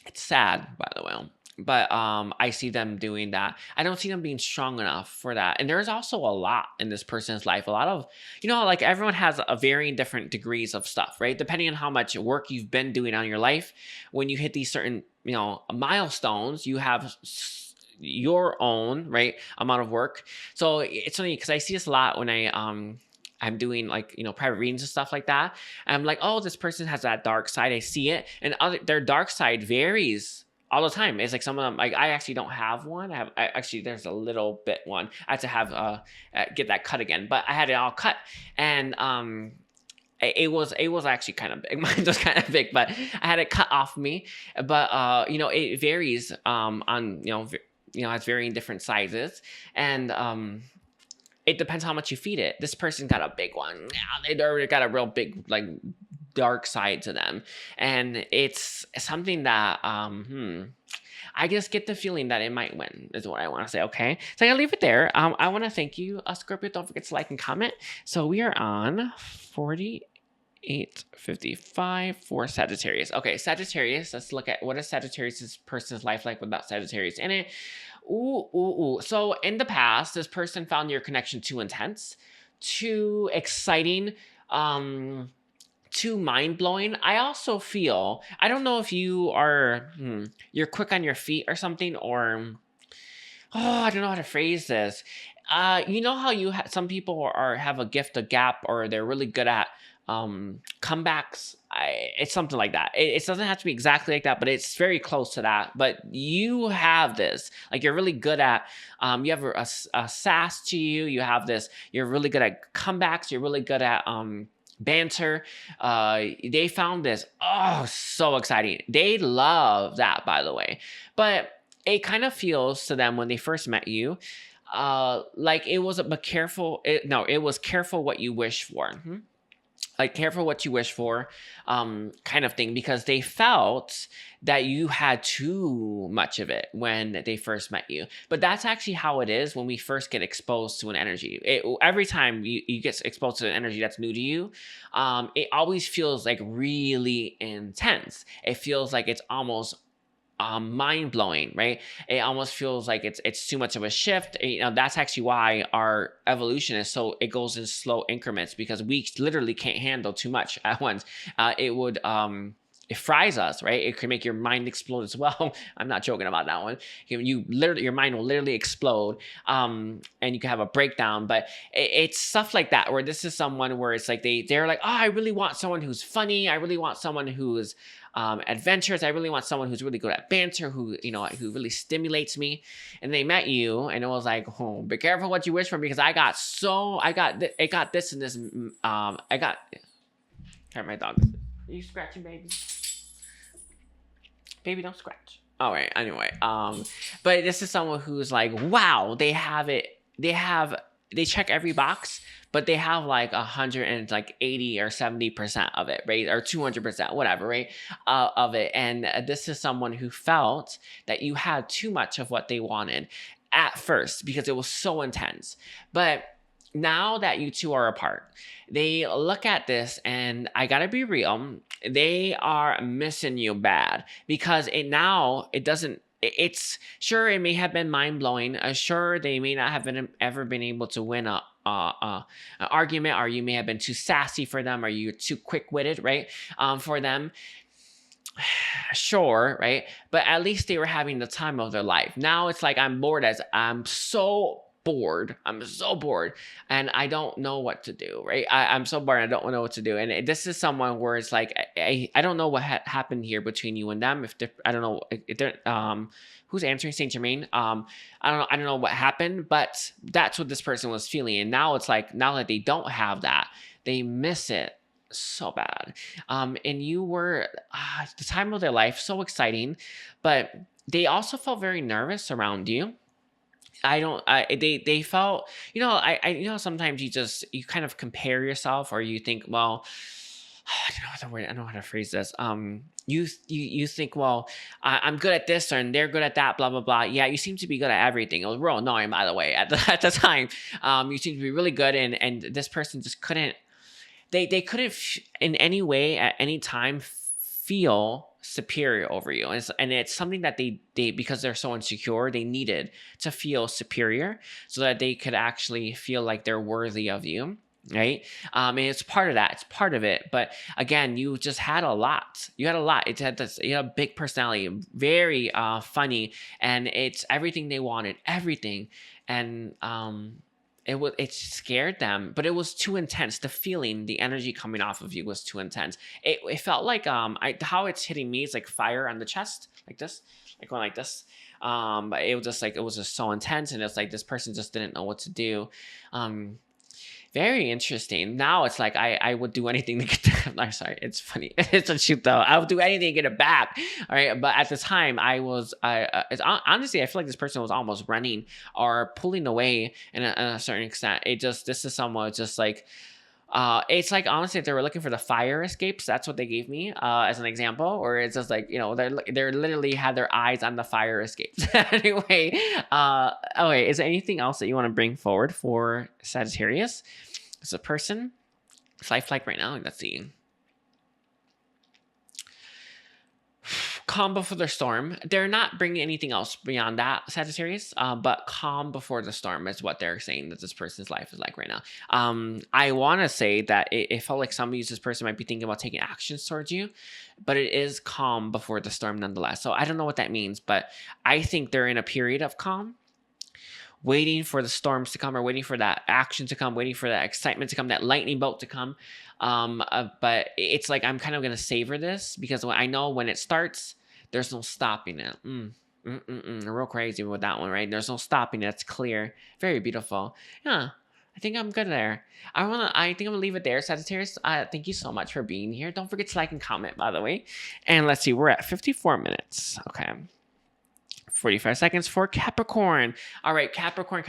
It's sad, by the way. But I see them doing that. I don't see them being strong enough for that. And there's also a lot in this person's life. A lot of, like everyone has a varying different degrees of stuff, right? Depending on how much work you've been doing on your life. When you hit these certain, milestones, you have your own, right, amount of work. So it's funny because I see this a lot when I'm doing private readings and stuff like that. And I'm like, oh, this person has that dark side. I see it. And their dark side varies all the time. It's like some of them, like I actually don't have one. There's a little bit one. I had to have get that cut again, but I had it all cut. And it was actually kind of big. Mine was kind of big, but I had it cut off me. But you know, it varies on, has varying different sizes, and it depends how much you feed it. This person got a big one. Yeah, they already got a real big, like, dark side to them, and it's something that I just get the feeling that it might win, is what I want to say. Okay, so I'm gonna leave it there. I want to thank you, Scorpio. Don't forget to like and comment. So we are on 4855 for Sagittarius. Okay, Sagittarius. Let's look at what is Sagittarius' person's life like without Sagittarius in it. Ooh. So in the past, this person found your connection too intense, too exciting, too mind-blowing. I also feel, I don't know if you are, you're quick on your feet or something, or, I don't know how to phrase this. You know how some people have a gift of gap, or they're really good at comebacks. It's something like that. It doesn't have to be exactly like that, but it's very close to that. But you have this, like, you're really good at, you have a sass to you. You have this, you're really good at comebacks. You're really good at, banter. They found this, so exciting. They love that, by the way. But it kind of feels to them when they first met you, like it was it was careful what you wish for. Like, careful what you wish for, kind of thing, because they felt that you had too much of it when they first met you. But that's actually how it is when we first get exposed to an energy. Every time you get exposed to an energy that's new to you, it always feels like really intense. It feels like it's almost mind-blowing, right? It almost feels like it's too much of a shift. That's actually why our evolution is so, it goes in slow increments, because we literally can't handle too much at once. It fries us, right? It can make your mind explode as well. I'm not joking about that one. Your mind will literally explode, and you can have a breakdown. But it's stuff like that, where this is someone where it's like they're like, I really want someone who's funny. I really want someone who's adventurous. I really want someone who's really good at banter, who really stimulates me. And they met you, and it was like, be careful what you wish for, because I got this and this. Sorry, my dog. Are you scratching, baby? Baby, don't scratch. All right. Anyway, but this is someone who's like, wow, they have it. They check every box, but they have like 180 or 70% of it, right? Or 200%, whatever, right? Of it. And this is someone who felt that you had too much of what they wanted at first, because it was so intense. But now that you two are apart, they look at this, and I gotta be real, they are missing you bad, because it's sure, it may have been mind-blowing. Sure, they may not have ever been able to win an argument, or you may have been too sassy for them, or you're too quick-witted, right? For them. Sure, right? But at least they were having the time of their life. Now it's like, I'm so bored, and I don't know what to do, right? I'm so bored, I don't know what to do. And this is someone where it's like, I don't know what happened here between you and them. I don't know if they're, who's answering, Saint Germain. I don't know what happened, but that's what this person was feeling. And now it's like, now that they don't have that, they miss it so bad. And you were the time of their life, so exciting, but they also felt very nervous around you. They felt, sometimes you kind of compare yourself, or you think, well, I don't know how to phrase this. You think, well, I'm good at this, and they're good at that, blah, blah, blah. Yeah, you seem to be good at everything. It was real annoying, by the way, at the time. You seem to be really good, and this person just couldn't, they couldn't in any way at any time feel superior over you. And it's something that they because they're so insecure, they needed to feel superior so that they could actually feel like they're worthy of you, right? And it's part of that. It's part of it. But again, you just had a lot. You had a lot. You had a big personality, very funny, and it's everything they wanted, everything. And it scared them, but it was too intense. The feeling, the energy coming off of you was too intense. It felt like how it's hitting me is like fire on the chest, like this, like going like this. But it was just so intense, and it's like this person just didn't know what to do. Very interesting. Now it's like I would do anything to get that. I'm sorry, it's funny. It's a shoot though. I would do anything to get it back. All right, but at the time honestly, I feel like this person was almost running or pulling away in a certain extent. This is someone just like. It's like honestly, if they were looking for the fire escapes, that's what they gave me as an example. Or it's just like, you know, they're literally had their eyes on the fire escapes. Anyway, okay, is there anything else that you want to bring forward for Sagittarius? It's a person. It's life like right now. Let's see. Calm before the storm. They're not bringing anything else beyond that, Sagittarius, but calm before the storm is what they're saying that this person's life is like right now. I want to say that it felt like this person might be thinking about taking actions towards you, but it is calm before the storm nonetheless. So I don't know what that means, but I think they're in a period of calm, waiting for the storms to come, or waiting for that action to come, waiting for that excitement to come, that lightning bolt to come. But it's like I'm kind of going to savor this because I know when it starts, there's no stopping it. Real crazy with that one, right? There's no stopping it. It's clear. Very beautiful. Yeah, I think I'm good there. I think I'm gonna leave it there, Sagittarius. Thank you so much for being here. Don't forget to like and comment, by the way. And let's see, we're at 54 minutes. Okay. 45 seconds for Capricorn. All right, Capricorn.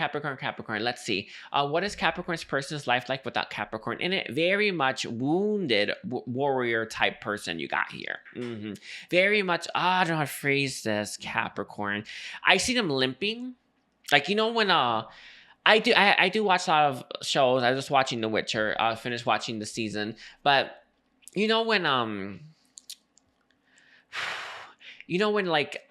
Let's see. What is Capricorn's person's life like without Capricorn in it? Very much wounded warrior type person you got here. Very much, I don't know how to phrase this, Capricorn. I see them limping. Like, you know, when I do watch a lot of shows. I was just watching The Witcher. I finished watching the season. But you know when like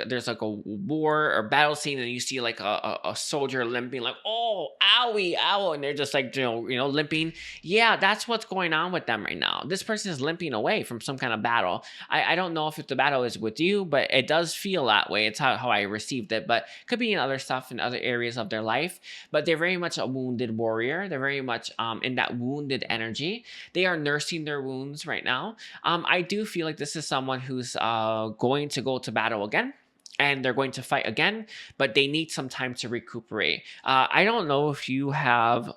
there's like a war or battle scene and you see like a soldier limping, like, oh, owie, ow, and they're just like, you know, limping. Yeah, that's what's going on with them right now. This person is limping away from some kind of battle. I don't know if the battle is with you, but it does feel that way. It's how I received it, but could be in other stuff in other areas of their life. But they're very much a wounded warrior. They're very much in that wounded energy. They are nursing their wounds right now. I do feel like this is someone who's going to go to battle again, and they're going to fight again, but they need some time to recuperate. I don't know if you have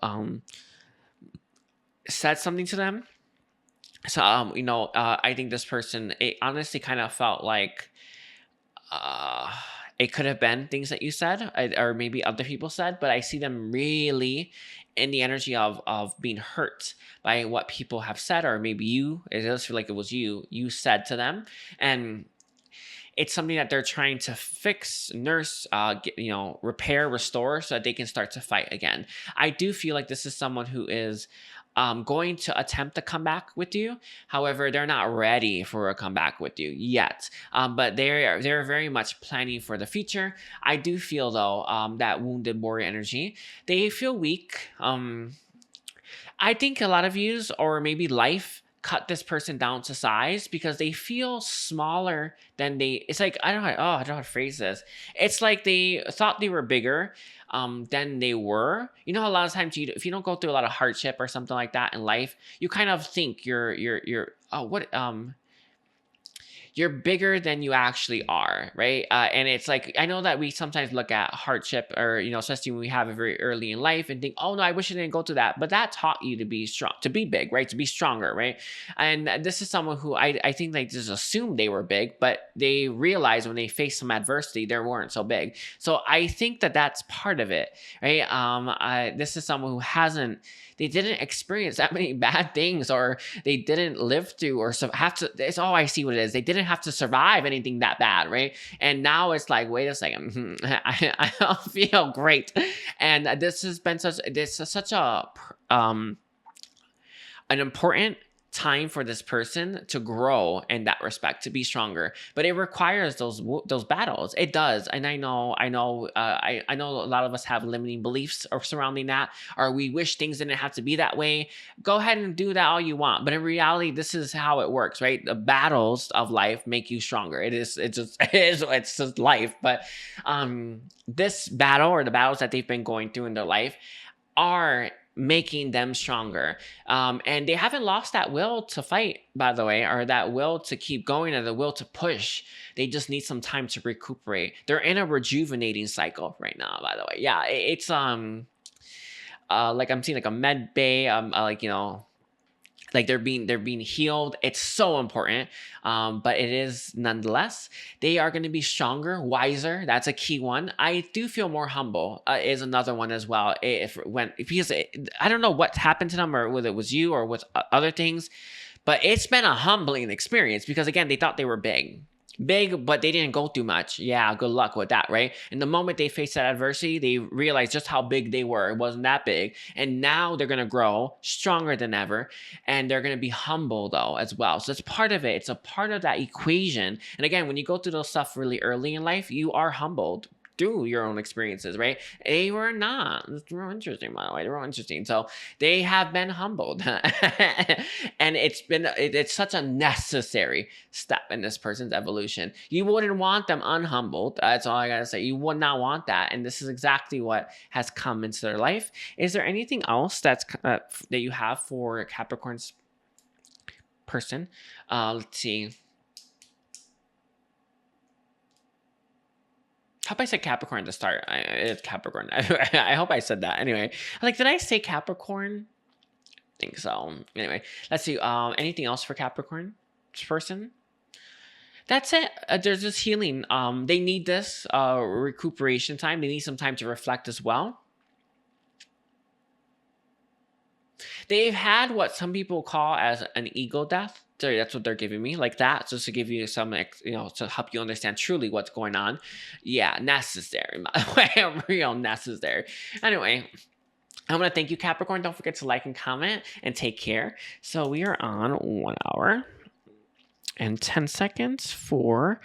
said something to them. So, I think this person, it honestly kind of felt like it could have been things that you said or maybe other people said, but I see them really in the energy of being hurt by what people have said, or maybe it does feel like it was you said to them. And it's something that they're trying to fix, nurse, repair, restore, so that they can start to fight again. I do feel like this is someone who is going to attempt to come back with you. However, they're not ready for a comeback with you yet. But they're very much planning for the future. I do feel though that wounded warrior energy. They feel weak. I think a lot of yous, or maybe life, cut this person down to size because they feel smaller than it's like, I don't know how to phrase this. It's like they thought they were bigger than they were. You know how a lot of times if you don't go through a lot of hardship or something like that in life, you kind of think you're bigger than you actually are, right? And it's like, I know that we sometimes look at hardship, or, especially when we have it very early in life, and think, oh no, I wish I didn't go through that. But that taught you to be strong, to be big, right? To be stronger, right? And this is someone who I think they just assumed they were big, but they realized when they faced some adversity, they weren't so big. So I think that that's part of it, right? This is someone who they didn't experience that many bad things, or they didn't live through or have to. It's all I see what it is. They didn't have to survive anything that bad, right? And now it's like, wait a second, I don't feel great. And this has been such an important time for this person to grow in that respect, to be stronger. But it requires those battles. It does. And I know a lot of us have limiting beliefs or surrounding that, or we wish things didn't have to be that way. Go ahead and do that all you want. But in reality, this is how it works, right? The battles of life make you stronger. It's just life. But this battle, or the battles that they've been going through in their life, are making them stronger. And they haven't lost that will to fight, by the way, or that will to keep going, or the will to push. They just need some time to recuperate. They're in a rejuvenating cycle right now, by the way. Yeah, it's like I'm seeing like a med bay, like, you know, like they're being healed. It's so important, but it is nonetheless. They are going to be stronger, wiser. That's a key one. I do feel more humble, is another one as well. Because I don't know what happened to them, or whether it was you or with other things, but it's been a humbling experience, because again, they thought they were big, but they didn't go through much. Yeah, good luck with that, right? And the moment they faced that adversity, they realized just how big they were. It wasn't that big. And now they're going to grow stronger than ever. And they're going to be humble, though, as well. So it's part of it. It's a part of that equation. And again, when you go through those stuff really early in life, you are humbled through your own experiences, right? They were not. It's real interesting, by the way. They're real interesting. So they have been humbled. And it's such a necessary step in this person's evolution. You wouldn't want them unhumbled. That's all I gotta say. You would not want that. And this is exactly what has come into their life. Is there anything else that you have for Capricorn's person? Let's see. I hope I said Capricorn to start. It's Capricorn. I hope I said that. Anyway, like, did I say Capricorn? I think so. Anyway, let's see. Anything else for Capricorn person? That's it. There's this healing. They need this recuperation time. They need some time to reflect as well. They've had what some people call as an ego death. So that's what they're giving me, like that, just to give you some, you know, to help you understand truly what's going on. Yeah, necessary, by the way, real necessary. Anyway, I want to thank you, Capricorn. Don't forget to like and comment, and take care. So we are on 1 hour and 10 seconds for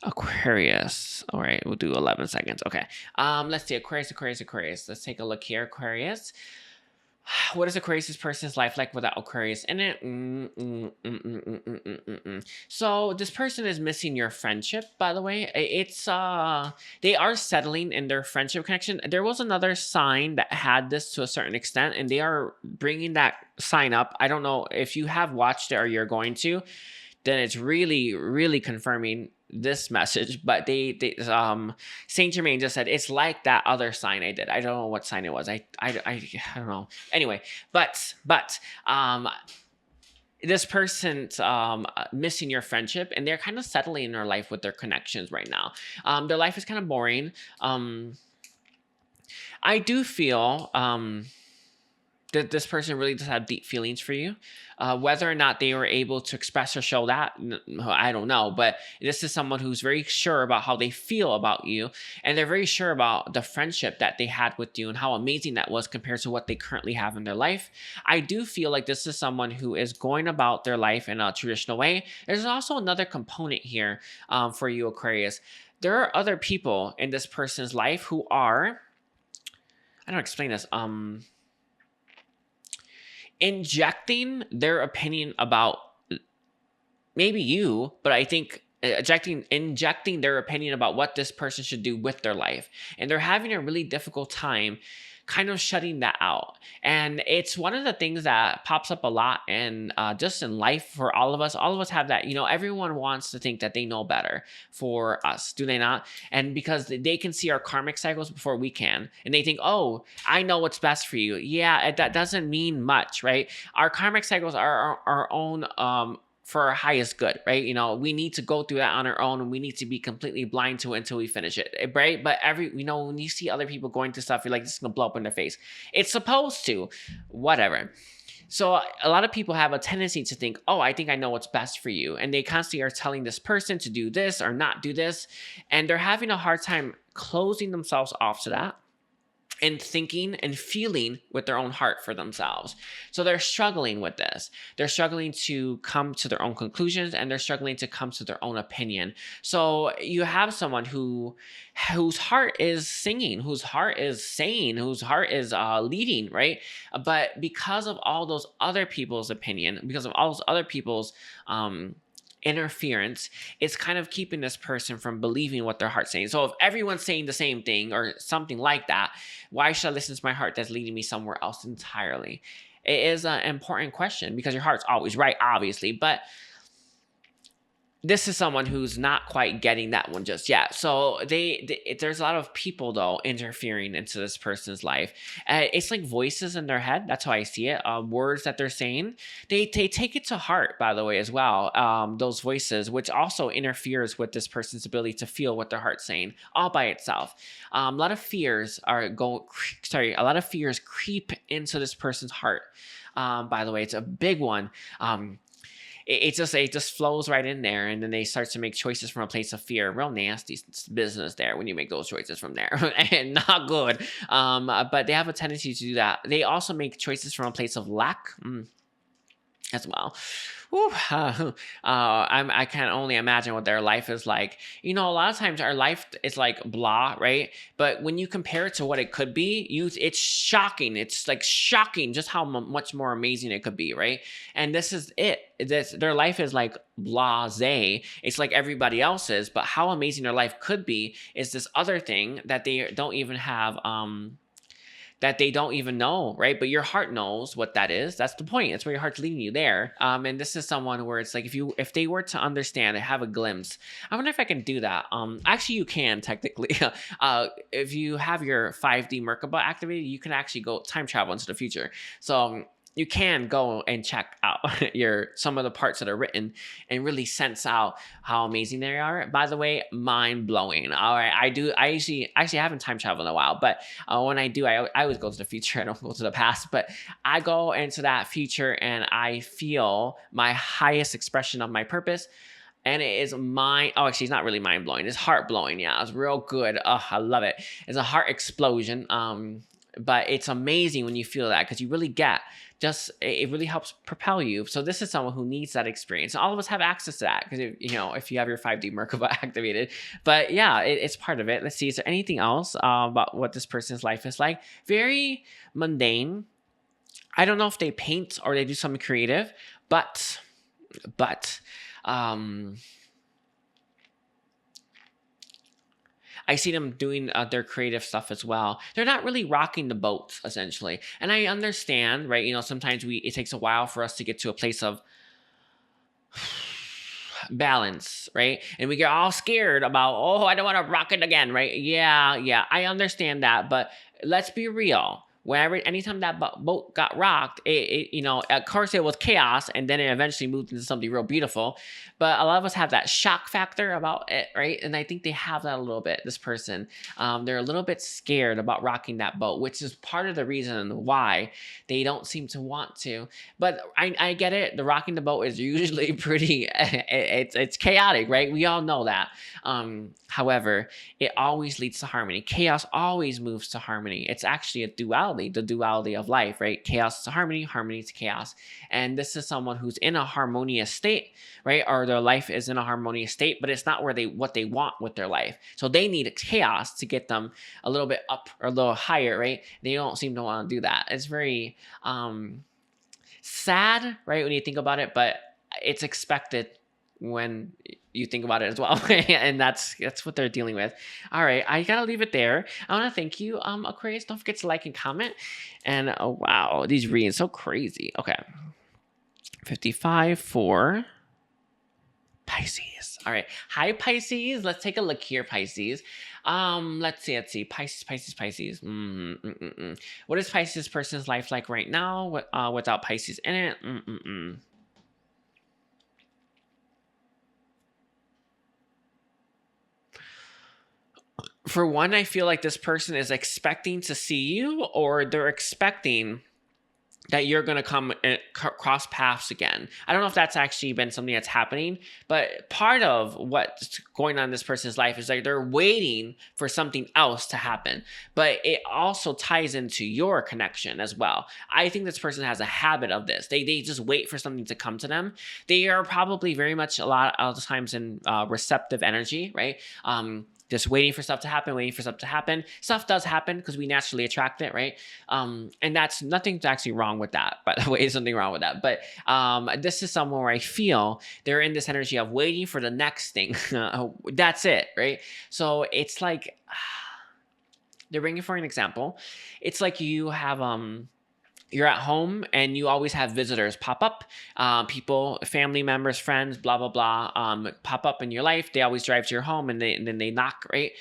Aquarius. All right, we'll do 11 seconds. Okay. Let's see, Aquarius. Let's take a look here, Aquarius. What is Aquarius' person's life like without Aquarius in it? So this person is missing your friendship, by the way. It's they are settling in their friendship connection. There was another sign that had this to a certain extent, and they are bringing that sign up. I don't know if you have watched it or you're going to, then it's really, really confirming this message. But Saint Germain just said it's like that other sign I did. I don't know what sign it was. I don't know. Anyway, but this person's missing your friendship, and they're kind of settling in their life with their connections right now. Their life is kind of boring. I do feel that this person really does have deep feelings for you. Whether or not they were able to express or show that, I don't know. But this is someone who's very sure about how they feel about you. And they're very sure about the friendship that they had with you and how amazing that was compared to what they currently have in their life. I do feel like this is someone who is going about their life in a traditional way. There's also another component here for you, Aquarius. There are other people in this person's life who are, I don't explain this, injecting their opinion about maybe you, but I think injecting their opinion about what this person should do with their life. And they're having a really difficult time kind of shutting that out. And it's one of the things that pops up a lot in just in life for all of us. All of us have that, you know, everyone wants to think that they know better for us, do they not? And because they can see our karmic cycles before we can, and they think, oh, I know what's best for you. Yeah, that doesn't mean much, right? Our karmic cycles are our own for our highest good, right? You know, we need to go through that on our own, and we need to be completely blind to it until we finish it, right? But when you see other people going through stuff, you're like, this is gonna blow up in their face. It's supposed to, whatever. So a lot of people have a tendency to think, oh, I think I know what's best for you. And they constantly are telling this person to do this or not do this. And they're having a hard time closing themselves off to that and thinking and feeling with their own heart for themselves. So they're struggling with this. They're struggling to come to their own conclusions, and they're struggling to come to their own opinion. So you have someone whose heart is singing, whose heart is saying, whose heart is leading, right? But because of all those other people's opinion, because of all those other people's interference, it's kind of keeping this person from believing what their heart's saying. So if everyone's saying the same thing or something like that, why should I listen to my heart that's leading me somewhere else entirely? It is an important question, because your heart's always right, obviously, but this is someone who's not quite getting that one just yet. So there's a lot of people though interfering into this person's life. It's like voices in their head. That's how I see it. Words that they're saying, they take it to heart, by the way, as well. Those voices, which also interferes with this person's ability to feel what their heart's saying all by itself. A lot of fears a lot of fears creep into this person's heart. By the way, it's a big one. It just flows right in there, and then they start to make choices from a place of fear. Real nasty business there when you make those choices from there, and not good. But they have a tendency to do that. They also make choices from a place of lack. As well. Whew, I can only imagine what their life is like. You know, a lot of times our life is like blah, right? But when you compare it to what it could be, it's shocking. It's like shocking just how much more amazing it could be, right? And this is it. Their life is like blasé. It's like everybody else's, but how amazing their life could be is this other thing that they don't even have. That they don't even know, right? But your heart knows what that is. That's the point. That's where your heart's leading you there. And this is someone where it's like if they were to understand and have a glimpse. I wonder if I can do that. Actually, you can technically. If you have your 5D Merkaba activated, you can actually go time travel into the future. So you can go and check out some of the parts that are written and really sense out how amazing they are. By the way, mind blowing. All right, I actually haven't time traveled in a while, but when I do, I always go to the future. I don't go to the past, but I go into that future and I feel my highest expression of my purpose. And it is actually, it's not really mind blowing. It's heart blowing. Yeah, it's real good. Oh, I love it. It's a heart explosion. But it's amazing when you feel that, because you really get it really helps propel you. So this is someone who needs that experience. All of us have access to that, because if you have your 5D Merkaba activated. But yeah, it's part of it. Let's see, is there anything else about what this person's life is like? Very mundane. I don't know if they paint or they do something creative, but I see them doing their creative stuff as well. They're not really rocking the boat, essentially. And I understand, right? Sometimes it takes a while for us to get to a place of balance, right? And we get all scared about, I don't want to rock it again, right? Yeah, I understand that. But let's be real. Anytime that boat got rocked, at course it was chaos, and then it eventually moved into something real beautiful. But a lot of us have that shock factor about it, right? And I think they have that a little bit, this person. They're a little bit scared about rocking that boat, which is part of the reason why they don't seem to want to. But I get it. The rocking the boat is usually pretty, it's chaotic, right? We all know that. However, it always leads to harmony. Chaos always moves to harmony. It's actually a duality, the duality of life, right? Chaos to harmony, harmony to chaos. And this is someone who's in a harmonious state, right? Or their life is in a harmonious state, but it's not what they want with their life. So they need chaos to get them a little bit up or a little higher, right? They don't seem to want to do that. It's very sad, right, when you think about it, but it's expected when you think about it as well. And that's what they're dealing with. All right, I gotta leave it there. I want to thank you, Aquarius. Don't forget to like and comment. And oh wow, these readings so crazy. Okay, 55 for Pisces. All right, hi Pisces. Let's take a look here, Pisces. Let's see. Pisces. What is Pisces person's life like right now without Pisces in it? For one, I feel like this person is expecting to see you, or they're expecting that you're going to come and cross paths again. I don't know if that's actually been something that's happening, but part of what's going on in this person's life is like they're waiting for something else to happen. But it also ties into your connection as well. I think this person has a habit of this. They just wait for something to come to them. They are probably very much a lot of the times in receptive energy, right? Just waiting for stuff to happen. Stuff does happen because we naturally attract it, right? And that's nothing's actually wrong with that. By the way, there's something wrong with that. But this is someone where I feel they're in this energy of waiting for the next thing. That's it, right? So it's like, they're bringing for an example. It's like you have you're at home and you always have visitors pop up, people, family members, friends, blah, blah, blah, pop up in your life. They always drive to your home and then they knock, right?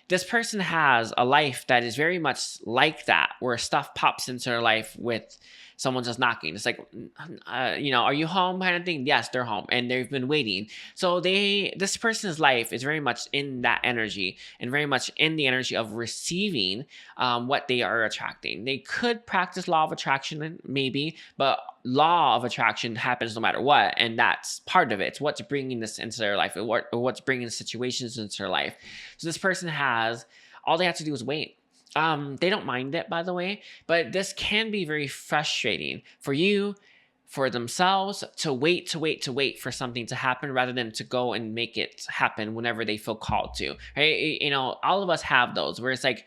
This person has a life that is very much like that, where stuff pops into their life with someone just knocking. It's like, are you home kind of thing? Yes, they're home and they've been waiting. So this person's life is very much in that energy and very much in the energy of receiving what they are attracting. They could practice law of attraction maybe, but law of attraction happens no matter what. And that's part of it. It's what's bringing this into their life, or what's bringing situations into their life. So this person all they have to do is wait. They don't mind it, by the way, but this can be very frustrating for you, for themselves, to wait for something to happen rather than to go and make it happen whenever they feel called to, right? All of us have those where it's like,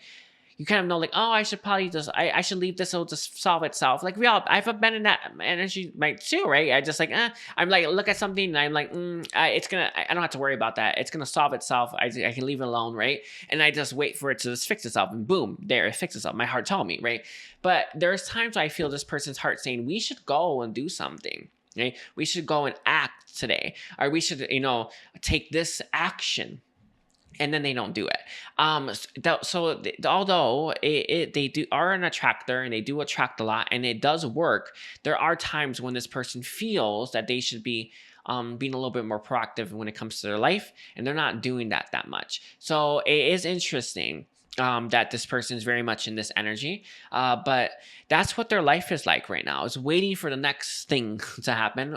you kind of know, like, oh, I should probably I should leave this, it'll just solve itself. Like I've been in that energy too, right? I just like, I'm like, look at something and I'm like, I don't have to worry about that. It's going to solve itself. I can leave it alone, right? And I just wait for it to just fix itself and boom, there, it fixes itself. My heart told me, right? But there's times where I feel this person's heart saying, we should go and do something. Okay? We should go and act today, or we should, take this action. And then they don't do it. Although they are an attractor and they do attract a lot and it does work, there are times when this person feels that they should be being a little bit more proactive when it comes to their life, and they're not doing that much. So it is interesting that this person is very much in this energy, but that's what their life is like right now, is waiting for the next thing to happen.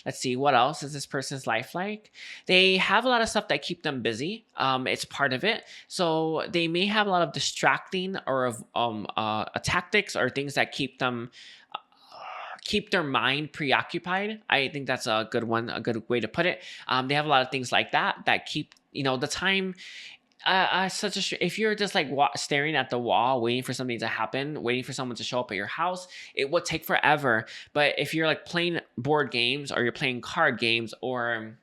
Let's see, what else is this person's life like? They have a lot of stuff that keep them busy. It's part of it. So they may have a lot of distracting or tactics or things that keep their mind preoccupied. I think that's a good one, a good way to put it. They have a lot of things like that keep, the time. If you're just like staring at the wall, waiting for something to happen, waiting for someone to show up at your house, it would take forever. But if you're like playing board games, or you're playing card games, or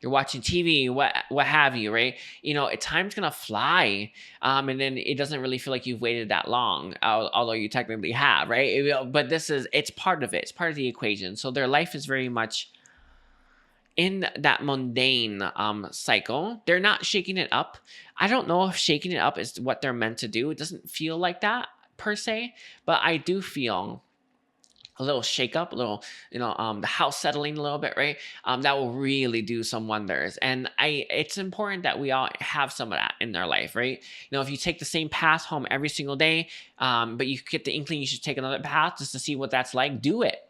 you're watching TV, what have you, right? Time's gonna fly, and then it doesn't really feel like you've waited that long, although you technically have, right? But it's part of it. It's part of the equation. So their life is very much in that mundane cycle. They're not shaking it up. I don't know if shaking it up is what they're meant to do. It doesn't feel like that per se, but I do feel a little shake up, a little, the house settling a little bit, right? That will really do some wonders. And it's important that we all have some of that in our life, right? If you take the same path home every single day, but you get the inkling you should take another path just to see what that's like, do it.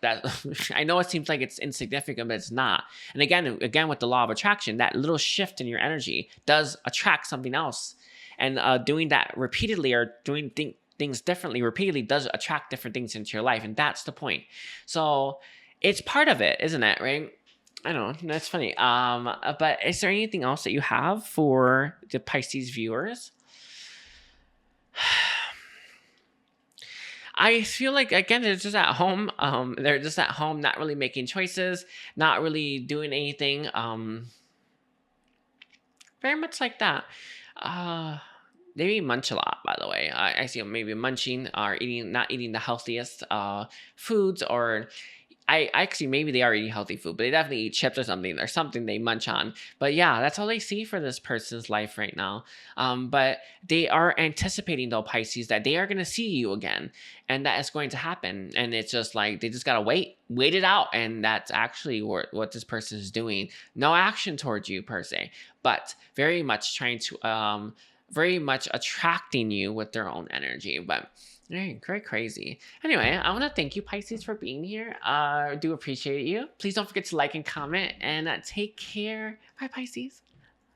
I know it seems like it's insignificant, but it's not. And again, with the law of attraction, that little shift in your energy does attract something else. And doing that repeatedly, or doing things differently repeatedly, does attract different things into your life, and that's the point. So it's part of it, isn't it, right? I don't know, that's funny. But is there anything else that you have for the Pisces viewers? I feel like, again, they're just at home. They're just at home, not really making choices, not really doing anything. Very much like that. They munch a lot, by the way. I see them maybe munching or not eating the healthiest foods, or maybe they are eating healthy food, but they definitely eat chips or something. There's something they munch on. But yeah, that's all they see for this person's life right now. But they are anticipating, though, Pisces, that they are going to see you again, and that is going to happen. And it's just like, they just got to wait it out. And that's actually what this person is doing. No action towards you per se, but very much trying to, very much attracting you with their own energy. But very crazy. Anyway, I want to thank you, Pisces, for being here. I do appreciate you. Please don't forget to like and comment, and take care. Bye, Pisces.